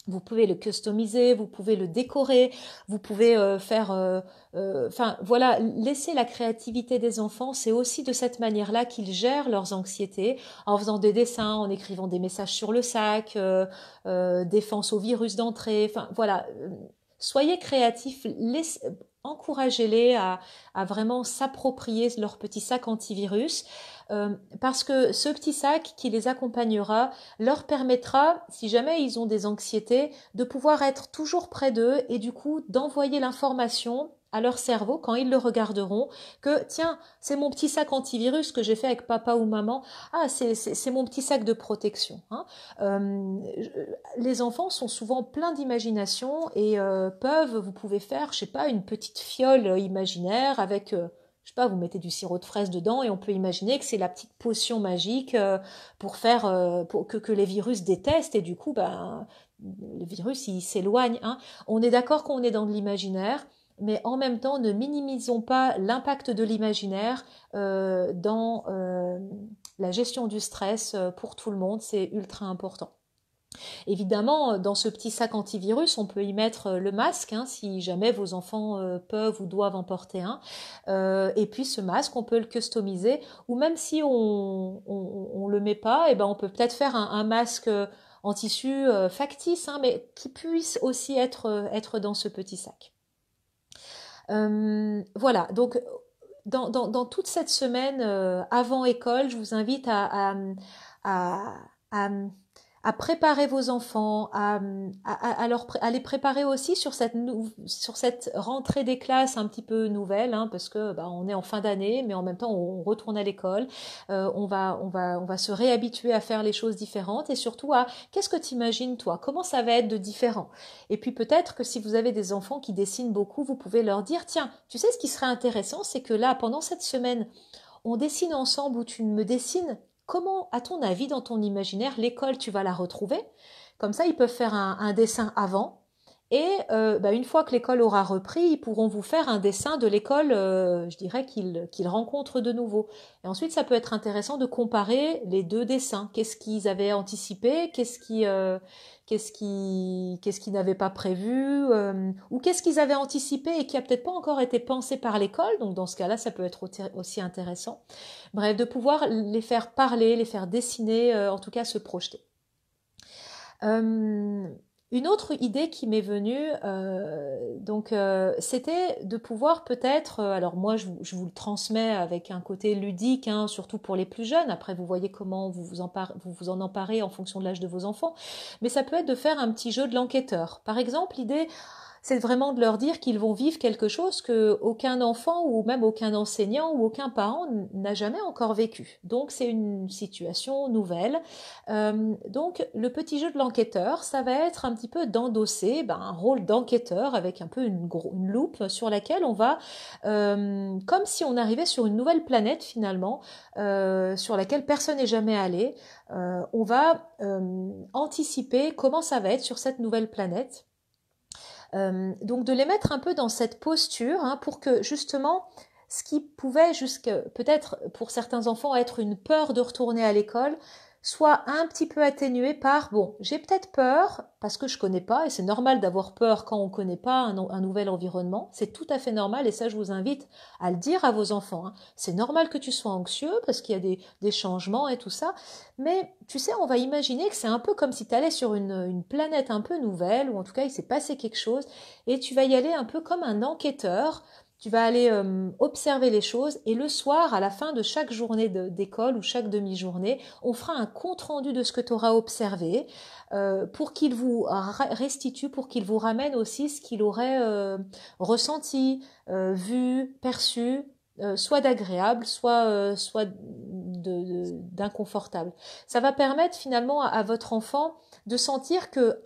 Vous pouvez le customiser, vous pouvez le décorer, vous pouvez enfin voilà, laisser la créativité des enfants. C'est aussi de cette manière-là qu'ils gèrent leurs anxiétés, en faisant des dessins, en écrivant des messages sur le sac, défense au virus d'entrée. Enfin voilà, soyez créatifs, encouragez-les à vraiment s'approprier leur petit sac antivirus, parce que ce petit sac qui les accompagnera leur permettra, si jamais ils ont des anxiétés, de pouvoir être toujours près d'eux et du coup d'envoyer l'information à leur cerveau quand ils le regarderont que tiens, c'est mon petit sac antivirus que j'ai fait avec papa ou maman, ah c'est mon petit sac de protection, hein. Les enfants sont souvent pleins d'imagination et vous pouvez faire, je sais pas, une petite fiole imaginaire avec je sais pas, vous mettez du sirop de fraise dedans et on peut imaginer que c'est la petite potion magique pour faire pour que les virus détestent et du coup ben le virus il s'éloigne, hein. On est d'accord qu'on est dans de l'imaginaire, mais en même temps ne minimisons pas l'impact de l'imaginaire dans la gestion du stress pour tout le monde, c'est ultra important. Évidemment, dans ce petit sac antivirus, on peut y mettre le masque, hein, si jamais vos enfants peuvent ou doivent en porter un. Et puis ce masque, on peut le customiser, ou même si on le met pas, et ben on peut peut-être faire un masque en tissu factice, hein, mais qui puisse aussi être dans ce petit sac. Voilà, donc dans toute cette semaine avant école, je vous invite à, à, à préparer vos enfants, à les préparer aussi sur cette rentrée des classes un petit peu nouvelle, hein, parce que bah, on est en fin d'année, mais en même temps on retourne à l'école, on va se réhabituer à faire les choses différentes et surtout à qu'est-ce que tu imagines toi, comment ça va être de différent. Et puis peut-être que si vous avez des enfants qui dessinent beaucoup, vous pouvez leur dire tiens, tu sais ce qui serait intéressant, c'est que là pendant cette semaine on dessine ensemble ou tu me dessines comment, à ton avis, dans ton imaginaire, l'école, tu vas la retrouver. Comme ça, ils peuvent faire un dessin avant. Et une fois que l'école aura repris, ils pourront vous faire un dessin de l'école, je dirais, qu'ils rencontrent de nouveau. Et ensuite, ça peut être intéressant de comparer les deux dessins. Qu'est-ce qu'ils avaient anticipé, qu'est-ce qu'ils n'avaient pas prévu, ou qu'est-ce qu'ils avaient anticipé et qui a peut-être pas encore été pensé par l'école. Donc dans ce cas-là, ça peut être aussi intéressant. Bref, de pouvoir les faire parler, les faire dessiner, en tout cas se projeter. Une autre idée qui m'est venue, c'était de pouvoir peut-être, alors moi je vous le transmets avec un côté ludique, hein, surtout pour les plus jeunes, après vous voyez comment vous vous en emparez en fonction de l'âge de vos enfants, mais ça peut être de faire un petit jeu de l'enquêteur. Par exemple, l'idée, c'est vraiment de leur dire qu'ils vont vivre quelque chose que aucun enfant ou même aucun enseignant ou aucun parent n'a jamais encore vécu. Donc c'est une situation nouvelle. Donc le petit jeu de l'enquêteur, ça va être un petit peu d'endosser un rôle d'enquêteur avec un peu une loupe sur laquelle on va, comme si on arrivait sur une nouvelle planète finalement, sur laquelle personne n'est jamais allé, on va anticiper comment ça va être sur cette nouvelle planète. Donc de les mettre un peu dans cette posture, hein, pour que justement ce qui pouvait peut-être pour certains enfants être une peur de retourner à l'école soit un petit peu atténué par bon, j'ai peut-être peur parce que je connais pas et c'est normal d'avoir peur quand on connaît pas un nouvel environnement, c'est tout à fait normal et ça je vous invite à le dire à vos enfants, hein. C'est normal que tu sois anxieux parce qu'il y a des changements et tout ça, mais tu sais, on va imaginer que c'est un peu comme si tu allais sur une planète un peu nouvelle ou en tout cas il s'est passé quelque chose et tu vas y aller un peu comme un enquêteur. tu vas aller observer les choses et le soir, à la fin de chaque journée d'école ou chaque demi-journée, on fera un compte-rendu de ce que tu auras observé pour qu'il vous restitue, pour qu'il vous ramène aussi ce qu'il aurait ressenti, vu, perçu, soit d'agréable, soit d'inconfortable. Ça va permettre finalement à votre enfant de sentir que,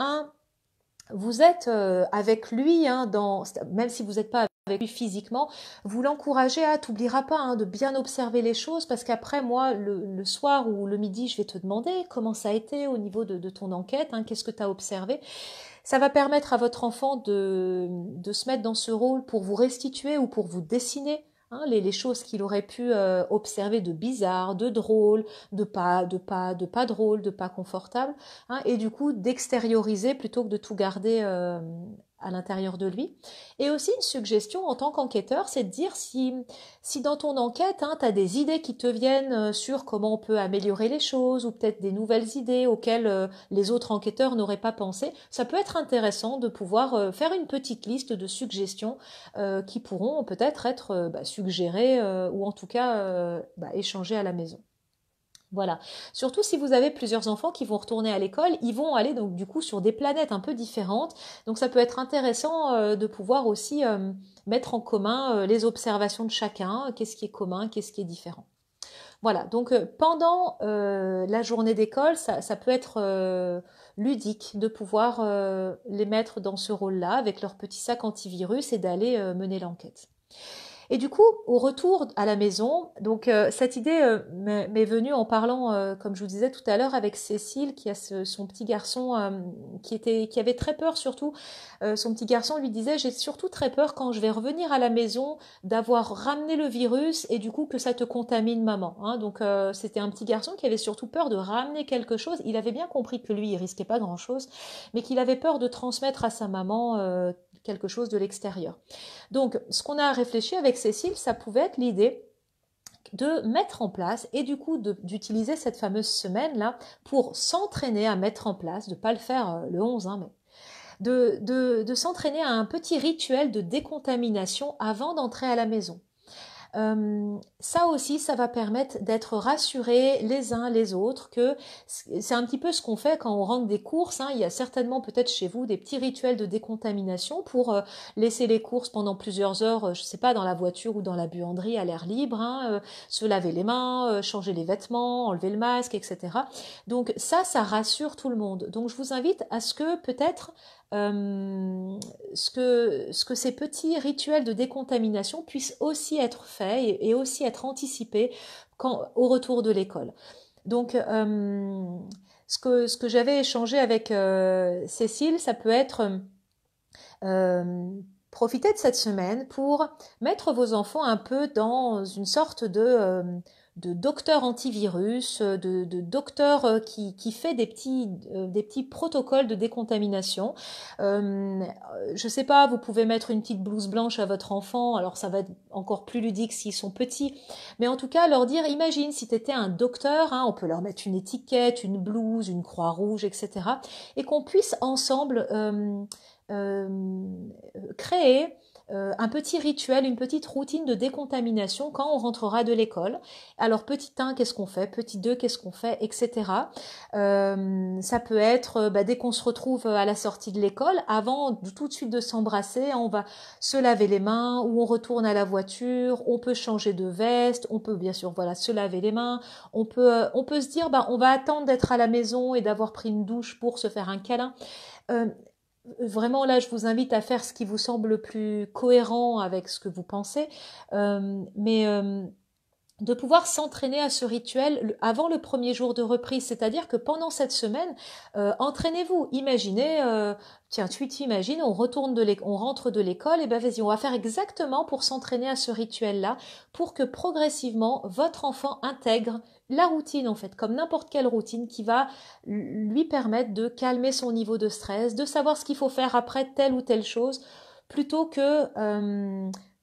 vous êtes avec lui, hein, même si vous n'êtes pas avec lui physiquement, vous l'encouragez à, t'oublieras pas hein, de bien observer les choses, parce qu'après, moi, le soir ou le midi, je vais te demander comment ça a été au niveau de ton enquête, hein, qu'est-ce que tu as observé. Ça va permettre à votre enfant de se mettre dans ce rôle pour vous restituer ou pour vous dessiner hein, les choses qu'il aurait pu observer de bizarre, de drôle, de pas drôle, de pas confortable, hein, et du coup d'extérioriser plutôt que de tout garder à l'intérieur de lui. Et aussi une suggestion en tant qu'enquêteur, c'est de dire si dans ton enquête, hein, tu as des idées qui te viennent sur comment on peut améliorer les choses ou peut-être des nouvelles idées auxquelles les autres enquêteurs n'auraient pas pensé, ça peut être intéressant de pouvoir faire une petite liste de suggestions qui pourront peut-être être suggérées ou en tout cas échangées à la maison. Voilà. Surtout si vous avez plusieurs enfants qui vont retourner à l'école, ils vont aller donc du coup sur des planètes un peu différentes. Donc ça peut être intéressant de pouvoir aussi mettre en commun les observations de chacun, qu'est-ce qui est commun, qu'est-ce qui est différent. Voilà, donc pendant la journée d'école, ça peut être ludique de pouvoir les mettre dans ce rôle-là avec leur petit sac antivirus et d'aller mener l'enquête. Et du coup, au retour à la maison, donc cette idée m'est venue en parlant, comme je vous disais tout à l'heure, avec Cécile, qui a son petit garçon qui avait très peur surtout. Son petit garçon lui disait, j'ai surtout très peur quand je vais revenir à la maison d'avoir ramené le virus et du coup que ça te contamine maman. Hein. Donc c'était un petit garçon qui avait surtout peur de ramener quelque chose. Il avait bien compris que lui, il risquait pas grand-chose, mais qu'il avait peur de transmettre à sa maman quelque chose de l'extérieur. Donc, ce qu'on a réfléchi avec Cécile, ça pouvait être l'idée de mettre en place et du coup d'utiliser cette fameuse semaine-là pour s'entraîner à mettre en place, de ne pas le faire le 11, hein, mais de s'entraîner à un petit rituel de décontamination avant d'entrer à la maison. Ça aussi, ça va permettre d'être rassurés les uns les autres, que c'est un petit peu ce qu'on fait quand on rentre des courses. Hein. Il y a certainement peut-être chez vous des petits rituels de décontamination pour laisser les courses pendant plusieurs heures, je sais pas, dans la voiture ou dans la buanderie à l'air libre, hein, se laver les mains, changer les vêtements, enlever le masque, etc. Donc ça rassure tout le monde. Donc je vous invite à ce que peut-être ce que ces petits rituels de décontamination puissent aussi être faits et aussi être anticipés au retour de l'école. Donc, ce que j'avais échangé avec Cécile, ça peut être profiter de cette semaine pour mettre vos enfants un peu dans une sorte de docteur antivirus, de docteur qui fait des petits protocoles de décontamination. Je sais pas, vous pouvez mettre une petite blouse blanche à votre enfant, alors ça va être encore plus ludique s'ils sont petits, mais en tout cas leur dire, imagine si tu étais un docteur, hein, on peut leur mettre une étiquette, une blouse, une croix rouge, etc. et qu'on puisse ensemble créer un petit rituel, une petite routine de décontamination quand on rentrera de l'école. Alors petit 1, qu'est-ce qu'on fait? Petit 2, qu'est-ce qu'on fait? Etc. Ça peut être, dès qu'on se retrouve à la sortie de l'école, avant tout de suite de s'embrasser, on va se laver les mains, ou on retourne à la voiture, on peut changer de veste, on peut bien sûr se laver les mains, on peut se dire, on va attendre d'être à la maison et d'avoir pris une douche pour se faire un câlin. Vraiment, là, je vous invite à faire ce qui vous semble le plus cohérent avec ce que vous pensez, mais de pouvoir s'entraîner à ce rituel avant le premier jour de reprise, c'est-à-dire que pendant cette semaine, entraînez-vous. Imaginez, tiens, tu t'imagines, on rentre de l'école, et vas-y, on va faire exactement pour s'entraîner à ce rituel-là, pour que progressivement votre enfant intègre la routine en fait, comme n'importe quelle routine qui va lui permettre de calmer son niveau de stress, de savoir ce qu'il faut faire après telle ou telle chose, plutôt que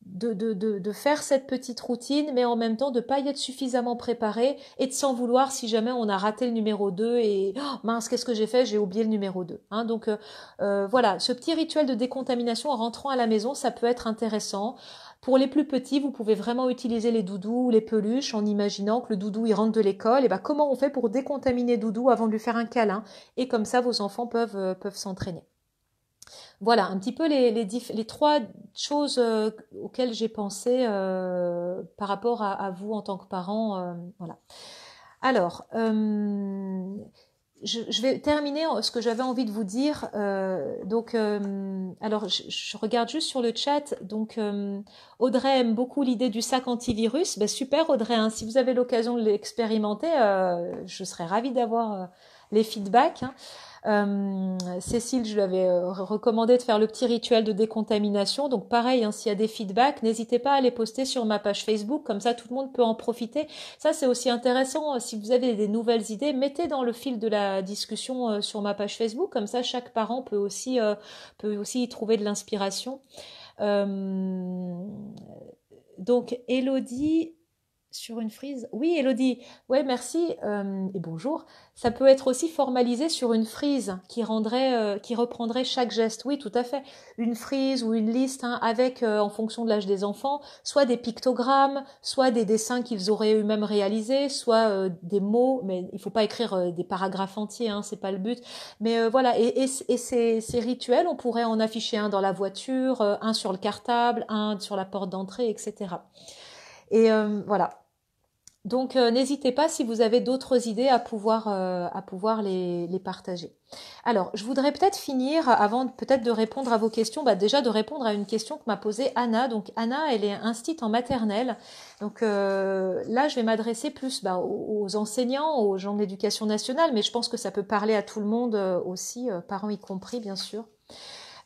de faire cette petite routine, mais en même temps de pas y être suffisamment préparé et de s'en vouloir si jamais on a raté le numéro 2 et oh, mince, qu'est-ce que j'ai fait? J'ai oublié le numéro 2. Hein, donc voilà, ce petit rituel de décontamination en rentrant à la maison, ça peut être intéressant. Pour les plus petits, vous pouvez vraiment utiliser les doudous ou les peluches en imaginant que le doudou il rentre de l'école. Et ben comment on fait pour décontaminer doudou avant de lui faire un câlin? Et comme ça, vos enfants peuvent s'entraîner. Voilà, un petit peu les trois choses auxquelles j'ai pensé par rapport à vous en tant que parent. Voilà. Alors, je vais terminer ce que j'avais envie de vous dire. Alors, je regarde juste sur le chat. Donc, Audrey aime beaucoup l'idée du sac antivirus. Ben, super, Audrey. Hein, si vous avez l'occasion de l'expérimenter, je serais ravie d'avoir les feedbacks. Hein. Cécile, je lui avais recommandé de faire le petit rituel de décontamination. Donc pareil, hein, s'il y a des feedbacks, n'hésitez pas à les poster sur ma page Facebook, comme ça tout le monde peut en profiter. Ça c'est aussi intéressant, si vous avez des nouvelles idées, mettez dans le fil de la discussion sur ma page Facebook, comme ça chaque parent peut aussi y trouver de l'inspiration. Donc Élodie... Sur une frise? Oui, Élodie. Ouais, merci et bonjour. Ça peut être aussi formalisé sur une frise qui reprendrait chaque geste. Oui, tout à fait. Une frise ou une liste hein, avec, en fonction de l'âge des enfants, soit des pictogrammes, soit des dessins qu'ils auraient eux-mêmes réalisés, soit des mots. Mais il faut pas écrire des paragraphes entiers, hein, c'est pas le but. Mais voilà. Et ces rituels, on pourrait en afficher un dans la voiture, un sur le cartable, un sur la porte d'entrée, etc. Et voilà. Donc n'hésitez pas si vous avez d'autres idées à pouvoir les partager. Alors, je voudrais peut-être finir, avant peut-être de répondre à vos questions, déjà de répondre à une question que m'a posée Anna. Donc Anna, elle est instite en maternelle. Donc là, je vais m'adresser plus aux enseignants, aux gens de l'éducation nationale, mais je pense que ça peut parler à tout le monde aussi, parents y compris, bien sûr.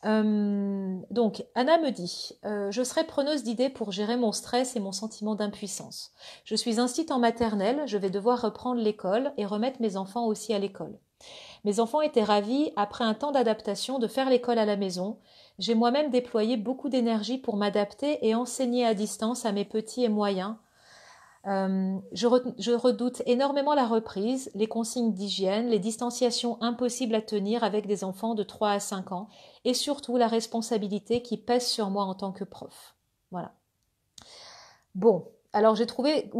Donc, Anna me dit je serai preneuse d'idées pour gérer mon stress et mon sentiment d'impuissance. Je suis instite en maternelle, je vais devoir reprendre l'école et remettre mes enfants aussi à l'école. Mes enfants étaient ravis, après un temps d'adaptation, de faire l'école à la maison. J'ai moi-même déployé beaucoup d'énergie pour m'adapter et enseigner à distance à mes petits et moyens. Je redoute énormément la reprise, les consignes d'hygiène, les distanciations impossibles à tenir avec des enfants de 3 à 5 ans et surtout la responsabilité qui pèse sur moi en tant que prof. Voilà. Bon, alors j'ai trouvé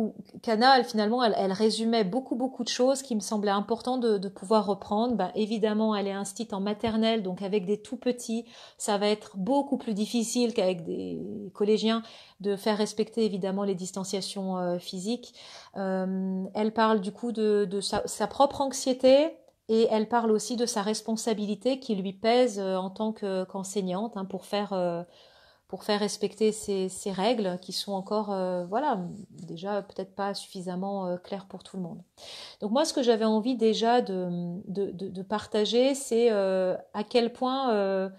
qu'Anna, finalement, elle résumait beaucoup de choses qui me semblaient importantes de pouvoir reprendre. Évidemment, elle est instite en maternelle, donc avec des tout petits, ça va être beaucoup plus difficile qu'avec des collégiens de faire respecter évidemment les distanciations physiques. Elle parle du coup de sa propre anxiété. Et elle parle aussi de sa responsabilité qui lui pèse en tant qu'enseignante hein, pour faire respecter ces règles qui sont encore, déjà peut-être pas suffisamment claires pour tout le monde. Donc moi, ce que j'avais envie déjà de partager, c'est à quel point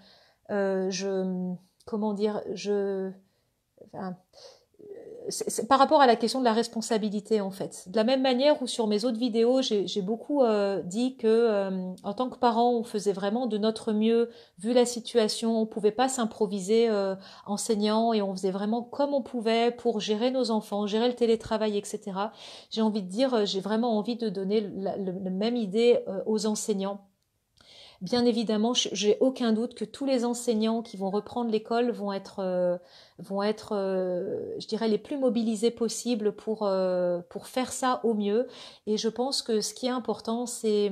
c'est par rapport à la question de la responsabilité en fait. De la même manière où sur mes autres vidéos, j'ai beaucoup dit que en tant que parents, on faisait vraiment de notre mieux vu la situation. On pouvait pas s'improviser enseignant et on faisait vraiment comme on pouvait pour gérer nos enfants, gérer le télétravail, etc. J'ai envie de dire, j'ai vraiment envie de donner la même idée aux enseignants. Bien évidemment, j'ai aucun doute que tous les enseignants qui vont reprendre l'école vont être, je dirais, les plus mobilisés possibles pour faire ça au mieux. Et je pense que ce qui est important, c'est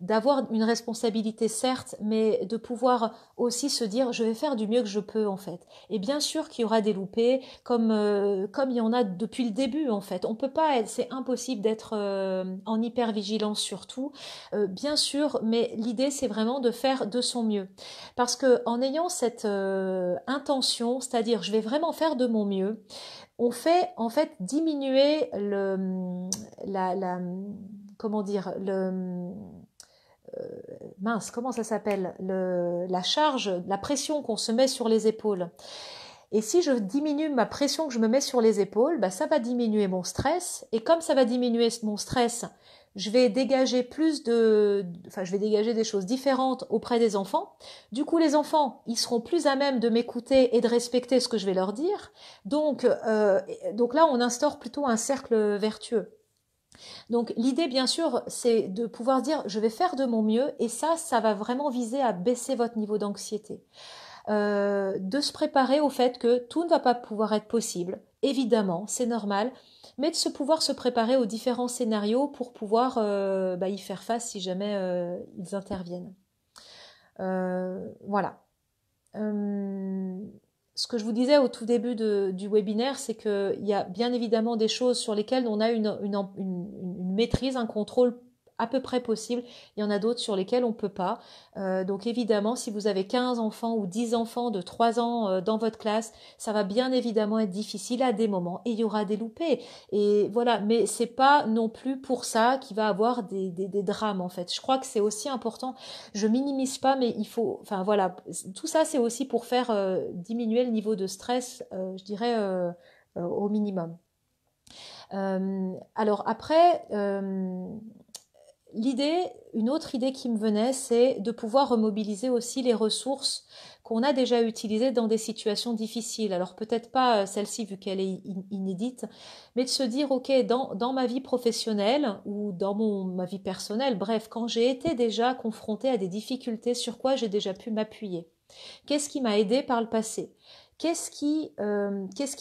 d'avoir une responsabilité, certes, mais de pouvoir aussi se dire, je vais faire du mieux que je peux, en fait. Et bien sûr qu'il y aura des loupés, comme il y en a depuis le début, en fait. On peut pas, c'est impossible d'être en hypervigilance sur tout, bien sûr, mais l'idée, c'est vraiment de faire de son mieux. Parce que en ayant cette intention, c'est-à-dire je vais vraiment faire de mon mieux, on fait en fait diminuer comment ça s'appelle, la charge, la pression qu'on se met sur les épaules. Et si je diminue ma pression que je me mets sur les épaules, ça va diminuer mon stress. Et comme ça va diminuer mon stress, je vais dégager je vais dégager des choses différentes auprès des enfants. Du coup, les enfants, ils seront plus à même de m'écouter et de respecter ce que je vais leur dire. Donc là, on instaure plutôt un cercle vertueux. Donc l'idée, bien sûr, c'est de pouvoir dire je vais faire de mon mieux et ça va vraiment viser à baisser votre niveau d'anxiété. De se préparer au fait que tout ne va pas pouvoir être possible, évidemment, c'est normal, mais de pouvoir se préparer aux différents scénarios pour pouvoir y faire face si jamais ils interviennent. Voilà. Ce que je vous disais au tout début du webinaire, c'est qu'il y a bien évidemment des choses sur lesquelles on a une maîtrise, un contrôle à peu près possible. Il y en a d'autres sur lesquelles on ne peut pas. Donc évidemment, si vous avez 15 enfants ou 10 enfants de 3 ans dans votre classe, ça va bien évidemment être difficile à des moments et il y aura des loupés. Et voilà, mais c'est pas non plus pour ça qu'il va avoir des drames en fait. Je crois que c'est aussi important. Je minimise pas, mais il faut, enfin voilà, tout ça c'est aussi pour faire diminuer le niveau de stress, je dirais au minimum. Alors après, une autre idée qui me venait, c'est de pouvoir remobiliser aussi les ressources qu'on a déjà utilisées dans des situations difficiles. Alors peut-être pas celle-ci vu qu'elle est inédite, mais de se dire, ok, dans ma vie professionnelle ou dans ma vie personnelle, bref, quand j'ai été déjà confrontée à des difficultés, sur quoi j'ai déjà pu m'appuyer? Qu'est-ce qui m'a aidé par le passé? Qu'est-ce qui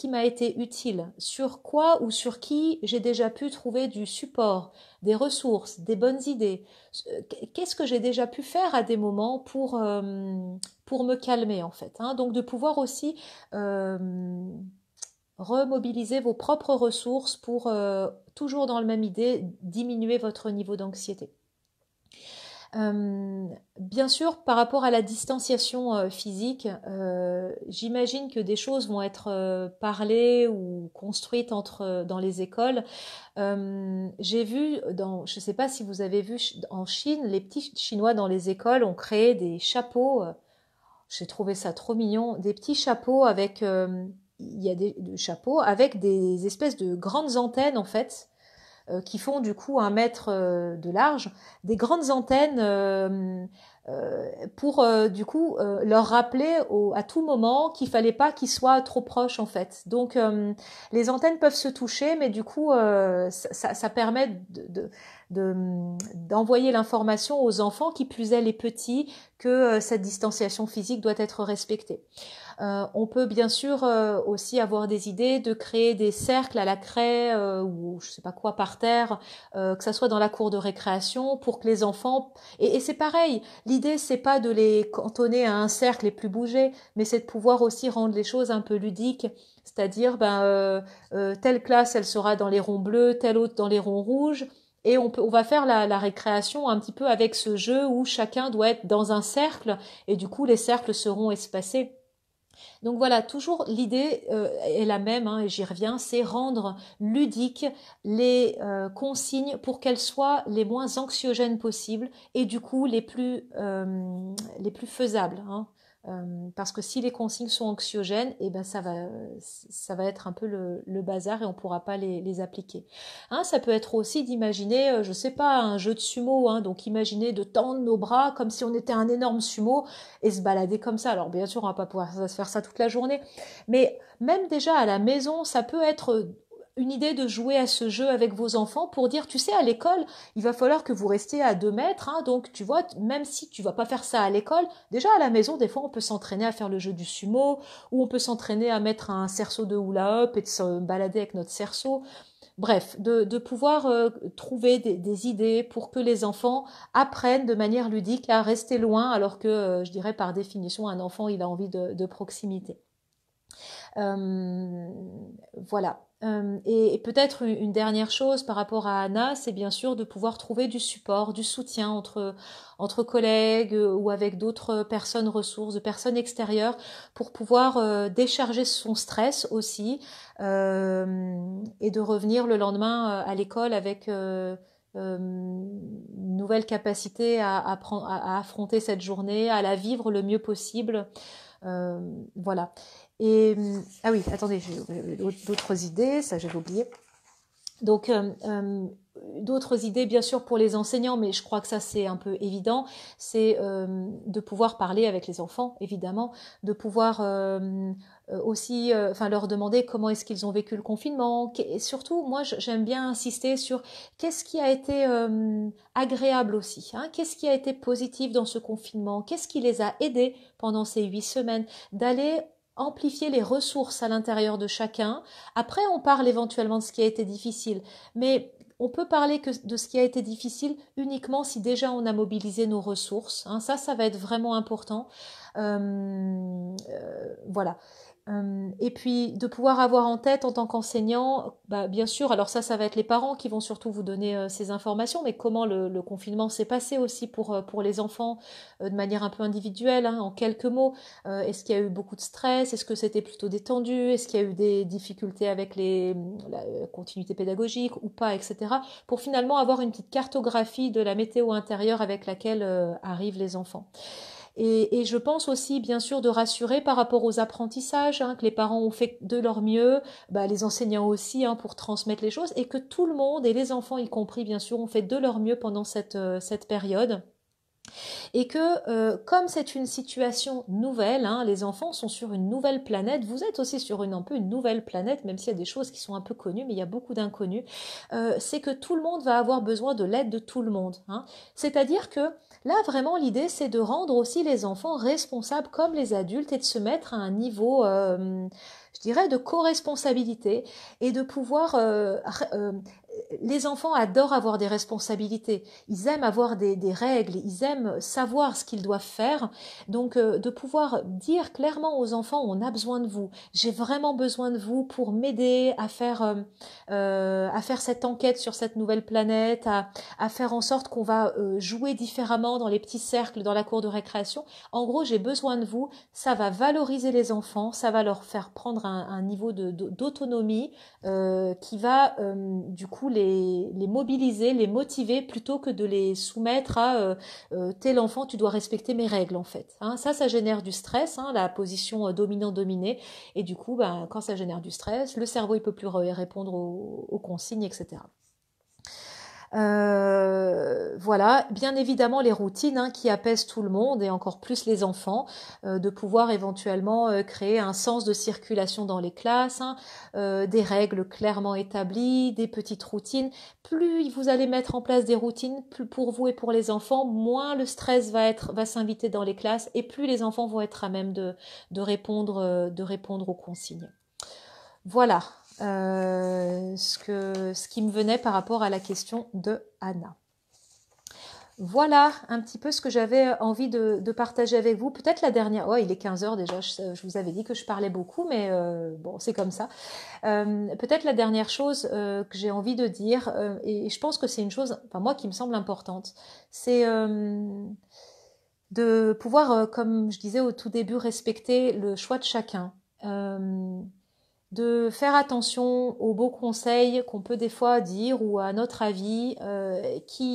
m'a été utile? Sur quoi ou sur qui j'ai déjà pu trouver du support, des ressources, des bonnes idées? Qu'est-ce que j'ai déjà pu faire à des moments pour me calmer en fait, hein? Donc de pouvoir aussi remobiliser vos propres ressources pour, toujours dans la même idée, diminuer votre niveau d'anxiété. Bien sûr, par rapport à la distanciation physique, j'imagine que des choses vont être parlées ou construites dans les écoles. J'ai vu, je ne sais pas si vous avez vu en Chine, les petits Chinois dans les écoles ont créé des chapeaux. J'ai trouvé ça trop mignon, des petits chapeaux avec, il y a des chapeaux avec des espèces de grandes antennes en fait qui font du coup 1 mètre de large, des grandes antennes pour du coup leur rappeler à tout moment qu'il fallait pas qu'ils soient trop proches en fait. Donc les antennes peuvent se toucher, mais du coup ça permet d'envoyer l'information aux enfants, qui plus est les petits, que cette distanciation physique doit être respectée. On peut bien sûr aussi avoir des idées de créer des cercles à la craie ou je sais pas quoi par terre, que ça soit dans la cour de récréation, pour que les enfants et c'est pareil. L'idée c'est pas de les cantonner à un cercle et plus bouger, mais c'est de pouvoir aussi rendre les choses un peu ludiques. C'est-à-dire, telle classe, elle sera dans les ronds bleus, telle autre dans les ronds rouges. Et on va faire la récréation un petit peu avec ce jeu où chacun doit être dans un cercle et du coup les cercles seront espacés. Donc voilà, toujours l'idée est la même, hein, et j'y reviens, c'est rendre ludiques les consignes pour qu'elles soient les moins anxiogènes possibles et du coup les plus faisables, hein. Parce que si les consignes sont anxiogènes, eh ben ça va être un peu le bazar et on pourra pas les appliquer. Hein, ça peut être aussi d'imaginer, je sais pas, un jeu de sumo, hein, donc imaginer de tendre nos bras comme si on était un énorme sumo et se balader comme ça. Alors bien sûr, on va pas pouvoir faire ça toute la journée, mais même déjà à la maison, ça peut être une idée de jouer à ce jeu avec vos enfants pour dire, tu sais, à l'école, il va falloir que vous restiez à 2 mètres, hein, donc tu vois, même si tu vas pas faire ça à l'école, déjà à la maison, des fois, on peut s'entraîner à faire le jeu du sumo, ou on peut s'entraîner à mettre un cerceau de hula hoop et de se balader avec notre cerceau. Bref, de pouvoir trouver des idées pour que les enfants apprennent de manière ludique à rester loin, alors que, je dirais par définition, un enfant, il a envie de proximité. Voilà. Et peut-être une dernière chose par rapport à Anna, c'est bien sûr de pouvoir trouver du support, du soutien entre collègues ou avec d'autres personnes ressources, de personnes extérieures, pour pouvoir décharger son stress aussi et de revenir le lendemain à l'école avec une nouvelle capacité à affronter cette journée, à la vivre le mieux possible. Voilà. Et ah oui, attendez, j'ai d'autres idées, ça j'avais oublié. Donc d'autres idées, bien sûr, pour les enseignants, mais je crois que ça, c'est un peu évident, c'est de pouvoir parler avec les enfants, évidemment, de pouvoir aussi leur demander comment est-ce qu'ils ont vécu le confinement. Et surtout, moi, j'aime bien insister sur qu'est-ce qui a été agréable aussi, hein, qu'est-ce qui a été positif dans ce confinement, qu'est-ce qui les a aidés pendant ces 8 semaines, d'aller amplifier les ressources à l'intérieur de chacun. Après, on parle éventuellement de ce qui a été difficile, mais on peut parler que de ce qui a été difficile uniquement si déjà on a mobilisé nos ressources, hein. Ça va être vraiment important. Voilà. Et puis de pouvoir avoir en tête en tant qu'enseignant, bien sûr, alors ça va être les parents qui vont surtout vous donner ces informations, mais comment le confinement s'est passé aussi pour les enfants de manière un peu individuelle, hein, en quelques mots. Est-ce qu'il y a eu beaucoup de stress? Est-ce que c'était plutôt détendu? Est-ce qu'il y a eu des difficultés avec la continuité pédagogique ou pas, etc. Pour finalement avoir une petite cartographie de la météo intérieure avec laquelle arrivent les enfants. Et je pense aussi, bien sûr, de rassurer par rapport aux apprentissages, hein, que les parents ont fait de leur mieux, les enseignants aussi, hein, pour transmettre les choses, et que tout le monde, et les enfants y compris, bien sûr, ont fait de leur mieux pendant cette période. Et que comme c'est une situation nouvelle, hein, les enfants sont sur une nouvelle planète, vous êtes aussi sur un peu une nouvelle planète, même s'il y a des choses qui sont un peu connues, mais il y a beaucoup d'inconnus, c'est que tout le monde va avoir besoin de l'aide de tout le monde, hein. C'est-à-dire que là, vraiment, l'idée, c'est de rendre aussi les enfants responsables comme les adultes et de se mettre à un niveau, je dirais, de co-responsabilité et de pouvoir... les enfants adorent avoir des responsabilités, ils aiment avoir des règles, ils aiment savoir ce qu'ils doivent faire. Donc de pouvoir dire clairement aux enfants, on a besoin de vous, j'ai vraiment besoin de vous pour m'aider à faire cette enquête sur cette nouvelle planète, à faire en sorte qu'on va jouer différemment dans les petits cercles, dans la cour de récréation. En gros, j'ai besoin de vous, ça va valoriser les enfants, ça va leur faire prendre un niveau d'autonomie qui va du coup les mobiliser, les motiver plutôt que de les soumettre à tel enfant, tu dois respecter mes règles en fait, hein. Ça génère du stress, hein, la position dominant-dominé, et du coup, quand ça génère du stress, le cerveau il peut plus répondre aux consignes, etc. Voilà, bien évidemment les routines, hein, qui apaisent tout le monde et encore plus les enfants, de pouvoir éventuellement créer un sens de circulation dans les classes, hein, des règles clairement établies, des petites routines. Plus vous allez mettre en place des routines, plus pour vous et pour les enfants, moins le stress va s'inviter dans les classes et plus les enfants vont être à même de répondre aux consignes. Voilà ce qui me venait par rapport à la question de Anna. Voilà un petit peu ce que j'avais envie de partager avec vous. Peut-être la dernière... Oh, il est 15 heures déjà, je vous avais dit que je parlais beaucoup, mais bon, c'est comme ça. Peut-être la dernière chose que j'ai envie de dire, et je pense que c'est une chose, enfin moi, qui me semble importante, c'est de pouvoir, comme je disais au tout début, respecter le choix de chacun. De faire attention aux beaux conseils qu'on peut des fois dire ou à notre avis,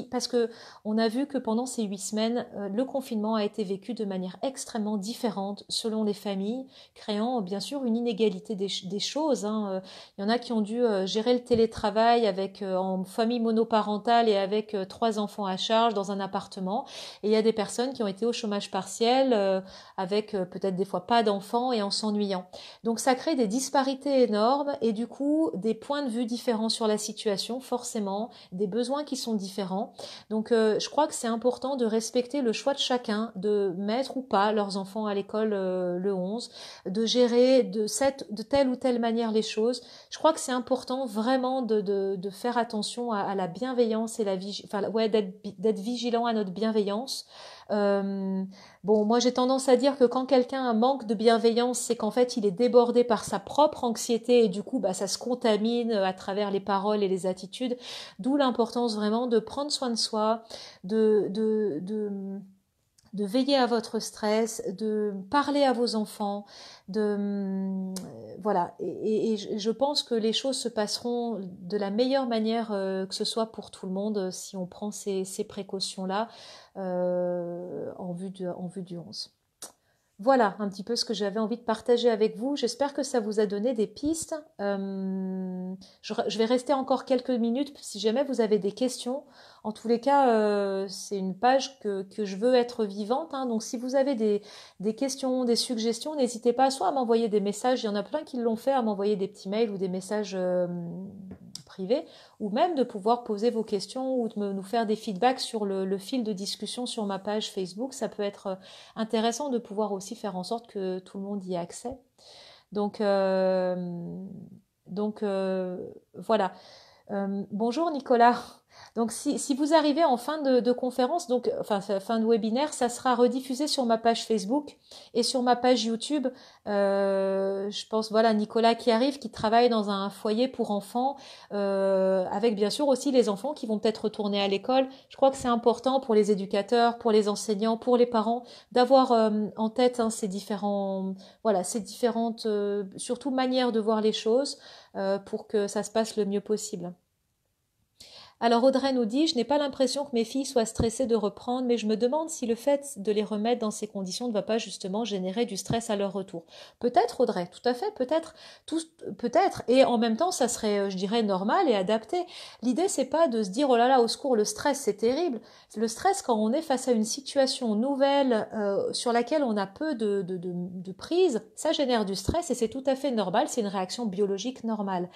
parce que on a vu que pendant ces 8 semaines, le confinement a été vécu de manière extrêmement différente selon les familles, créant bien sûr une inégalité des choses, hein. Il y en a qui ont dû gérer le télétravail en famille monoparentale et avec 3 enfants à charge dans un appartement, et il y a des personnes qui ont été au chômage partiel avec peut-être des fois pas d'enfants et en s'ennuyant. Donc ça crée des disparités énormes et du coup des points de vue différents sur la situation, forcément, des besoins qui sont différents. Donc je crois que c'est important de respecter le choix de chacun, de mettre ou pas leurs enfants à l'école le 11, de gérer de telle ou telle manière les choses. Je crois que c'est important vraiment de faire attention à la bienveillance et d'être vigilant à notre bienveillance. Bon, moi j'ai tendance à dire que quand quelqu'un manque de bienveillance, c'est qu'en fait il est débordé par sa propre anxiété et du coup ça se contamine à travers les paroles et les attitudes. D'où l'importance vraiment de prendre soin de soi, de veiller à votre stress, de parler à vos enfants, voilà. Et je pense que les choses se passeront de la meilleure manière, que ce soit pour tout le monde, si on prend ces précautions-là en vue du 11. voilà un petit peu ce que j'avais envie de partager avec vous. J'espère que ça vous a donné des pistes. Je vais rester encore quelques minutes si jamais vous avez des questions. En tous les cas, c'est une page que je veux être vivante, hein. Donc si vous avez des questions, des suggestions, n'hésitez pas soit à m'envoyer des messages. Il y en a plein qui l'ont fait, à m'envoyer des petits mails ou des messages privés, ou même de pouvoir poser vos questions ou nous faire des feedbacks sur le fil de discussion sur ma page Facebook. Ça peut être intéressant de pouvoir aussi faire en sorte que tout le monde y ait accès. Donc, voilà. Bonjour Nicolas. Donc si vous arrivez en fin de conférence, donc enfin fin de webinaire, ça sera rediffusé sur ma page Facebook et sur ma page YouTube. Je pense voilà Nicolas qui arrive, qui travaille dans un foyer pour enfants, avec bien sûr aussi les enfants qui vont peut-être retourner à l'école. Je crois que c'est important pour les éducateurs, pour les enseignants, pour les parents d'avoir en tête hein, ces différentes surtout manières de voir les choses pour que ça se passe le mieux possible. Alors Audrey nous dit, je n'ai pas l'impression que mes filles soient stressées de reprendre, mais je me demande si le fait de les remettre dans ces conditions ne va pas justement générer du stress à leur retour. Peut-être Audrey, tout à fait, peut-être, et en même temps ça serait, je dirais, normal et adapté. L'idée c'est pas de se dire, oh là là, au secours, le stress c'est terrible. Le stress quand on est face à une situation nouvelle sur laquelle on a peu de prise, ça génère du stress et c'est tout à fait normal, c'est une réaction biologique normale.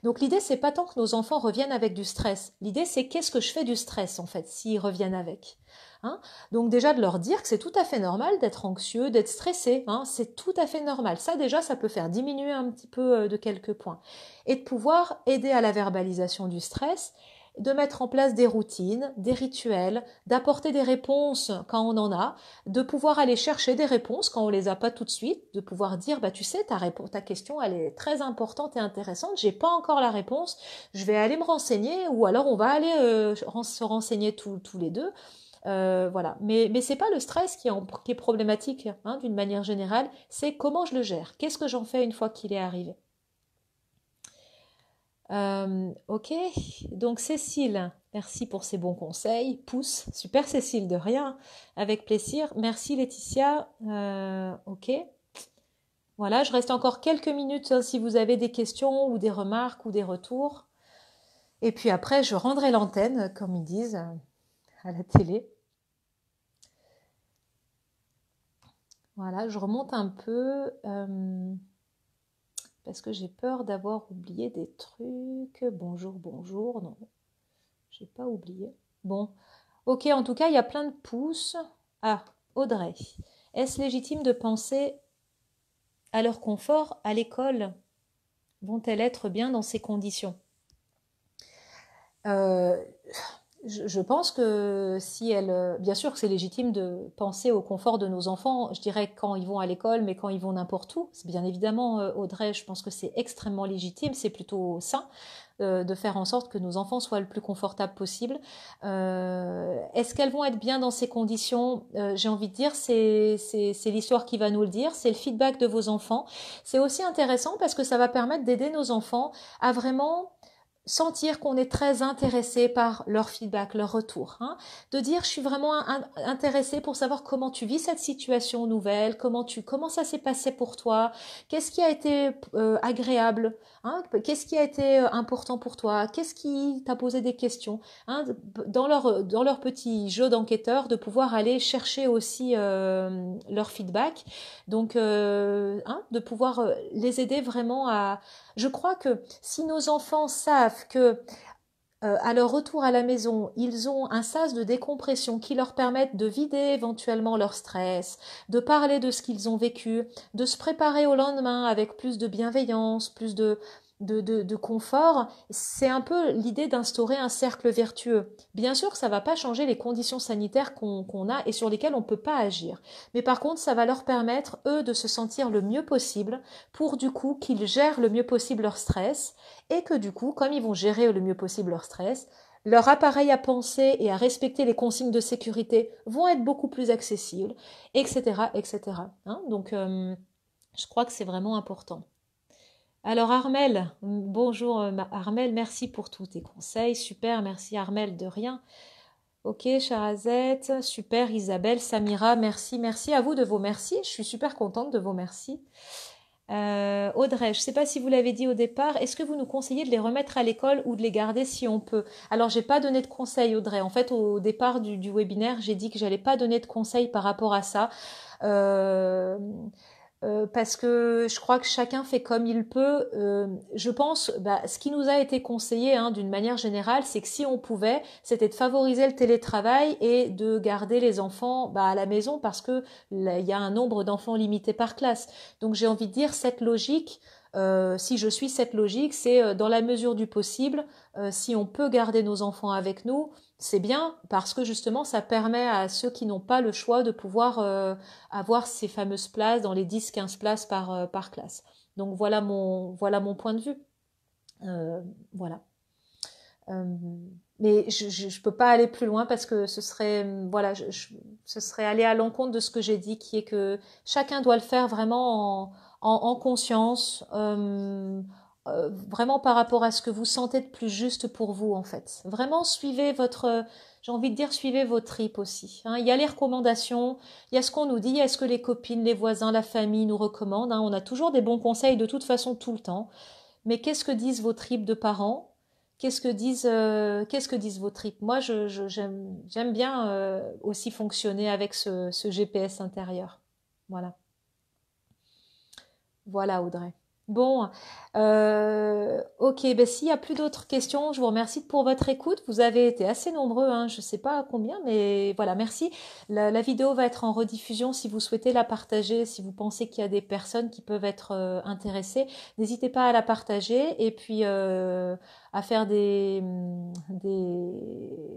Donc l'idée, c'est pas tant que nos enfants reviennent avec du stress. L'idée, c'est qu'est-ce que je fais du stress, en fait, s'ils reviennent avec. Hein. Donc déjà, de leur dire que c'est tout à fait normal d'être anxieux, d'être stressé. Hein, c'est tout à fait normal. Ça, déjà, ça peut faire diminuer un petit peu de quelques points. Et de pouvoir aider à la verbalisation du stress, de mettre en place des routines, des rituels, d'apporter des réponses quand on en a, de pouvoir aller chercher des réponses quand on les a pas tout de suite, de pouvoir dire bah tu sais ta question elle est très importante et intéressante, j'ai pas encore la réponse, je vais aller me renseigner ou alors on va aller se renseigner tous les deux. Voilà, mais c'est pas le stress qui est problématique hein, d'une manière générale, c'est comment je le gère, qu'est-ce que j'en fais une fois qu'il est arrivé. Ok, donc Cécile, merci pour ces bons conseils. Pouce, super Cécile, de rien, avec plaisir. Merci Laetitia. Ok, voilà, je reste encore quelques minutes hein, si vous avez des questions ou des remarques ou des retours. Et puis après, je rendrai l'antenne, comme ils disent, à la télé. Voilà, je remonte un peu. Parce que j'ai peur d'avoir oublié des trucs. Bonjour, bonjour. Non, j'ai pas oublié. Bon, ok, en tout cas, il y a plein de pouces. Ah, Audrey. Est-ce légitime de penser à leur confort à l'école? Vont-elles être bien dans ces conditions? Je pense que si elle, bien sûr que c'est légitime de penser au confort de nos enfants, je dirais quand ils vont à l'école, mais quand ils vont n'importe où, c'est bien évidemment, Audrey, je pense que c'est extrêmement légitime, c'est plutôt sain de faire en sorte que nos enfants soient le plus confortables possible. Est-ce qu'elles vont être bien dans ces conditions? J'ai envie de dire, c'est l'histoire qui va nous le dire, c'est le feedback de vos enfants. C'est aussi intéressant parce que ça va permettre d'aider nos enfants à vraiment sentir qu'on est très intéressé par leur feedback, leur retour. Hein. De dire, je suis vraiment intéressé pour savoir comment tu vis cette situation nouvelle, comment ça s'est passé pour toi, qu'est-ce qui a été agréable, hein, qu'est-ce qui a été important pour toi, qu'est-ce qui t'a posé des questions. Hein, dans leur petit jeu d'enquêteur, de pouvoir aller chercher aussi leur feedback. Donc, hein, de pouvoir les aider vraiment à... Je crois que si nos enfants savent que à leur retour à la maison, ils ont un sas de décompression qui leur permettent de vider éventuellement leur stress, de parler de ce qu'ils ont vécu, de se préparer au lendemain avec plus de bienveillance, plus de confort. C'est un peu l'idée d'instaurer un cercle vertueux. Bien sûr que ça ne va pas changer les conditions sanitaires qu'on a et sur lesquelles on ne peut pas agir. Mais par contre, ça va leur permettre, eux, de se sentir le mieux possible pour du coup qu'ils gèrent le mieux possible leur stress et que du coup, comme ils vont gérer le mieux possible leur stress, leur appareil à penser et à respecter les consignes de sécurité vont être beaucoup plus accessibles, etc., etc. Hein, donc, je crois que c'est vraiment important. Alors Armel, bonjour Armel, merci pour tous tes conseils, super, merci Armel, de rien. Ok, Charazette, super, Isabelle, Samira, merci, merci à vous de vos merci. Je suis super contente de vos merci. Audrey, je ne sais pas si vous l'avez dit au départ, est-ce que vous nous conseillez de les remettre à l'école ou de les garder si on peut? Alors, j'ai pas donné de conseils, Audrey. En fait, au départ du webinaire, j'ai dit que j'allais pas donner de conseils par rapport à ça. Euh, parce que je crois que chacun fait comme il peut. Je pense, ce qui nous a été conseillé d'une manière générale, c'est que si on pouvait, c'était de favoriser le télétravail et de garder les enfants à la maison parce que là, il y a un nombre d'enfants limité par classe. Donc j'ai envie de dire cette logique. Si je suis cette logique, c'est dans la mesure du possible, si on peut garder nos enfants avec nous, c'est bien parce que justement ça permet à ceux qui n'ont pas le choix de pouvoir avoir ces fameuses places dans les 10-15 places par classe. Donc voilà mon point de vue. Voilà. Euh, mais je peux pas aller plus loin parce que ce serait voilà ce serait aller à l'encontre de ce que j'ai dit, qui est que chacun doit le faire vraiment en conscience, vraiment par rapport à ce que vous sentez de plus juste pour vous en fait. Vraiment suivez votre j'ai envie de dire suivez vos tripes aussi. Hein. Il y a les recommandations, il y a ce qu'on nous dit, il y a ce que les copines, les voisins, la famille nous recommandent. Hein. On a toujours des bons conseils de toute façon tout le temps. Mais qu'est-ce que disent vos tripes de parents? Qu'est-ce que disent vos tripes? Moi, j'aime bien aussi fonctionner avec ce GPS intérieur. Voilà. Voilà, Audrey. Bon, ok, ben, s'il n'y a plus d'autres questions, je vous remercie pour votre écoute. Vous avez été assez nombreux, hein, je ne sais pas combien, mais voilà, merci. La vidéo va être en rediffusion si vous souhaitez la partager, si vous pensez qu'il y a des personnes qui peuvent être intéressées. N'hésitez pas à la partager et puis à faire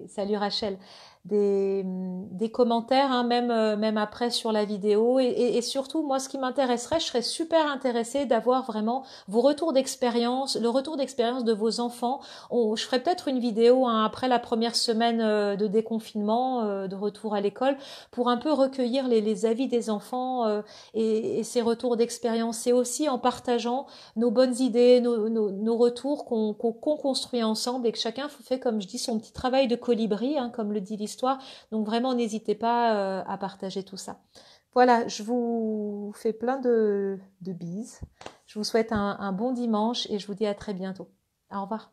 Salut Rachel, des commentaires, hein, même après sur la vidéo. Et surtout, moi, ce qui m'intéresserait, je serais super intéressée d'avoir vraiment vos retours d'expérience, le retour d'expérience de vos enfants. Je ferai peut-être une vidéo après la première semaine de déconfinement, de retour à l'école, pour un peu recueillir les avis des enfants et ces retours d'expérience. Et aussi en partageant nos bonnes idées, nos retours qu'on construit ensemble et que chacun fait, comme je dis, son petit travail de colibri, hein, comme le dit l'histoire. Donc vraiment, n'hésitez pas à partager tout ça. Voilà, je vous fais plein de bises. Je vous souhaite un bon dimanche et je vous dis à très bientôt. Au revoir.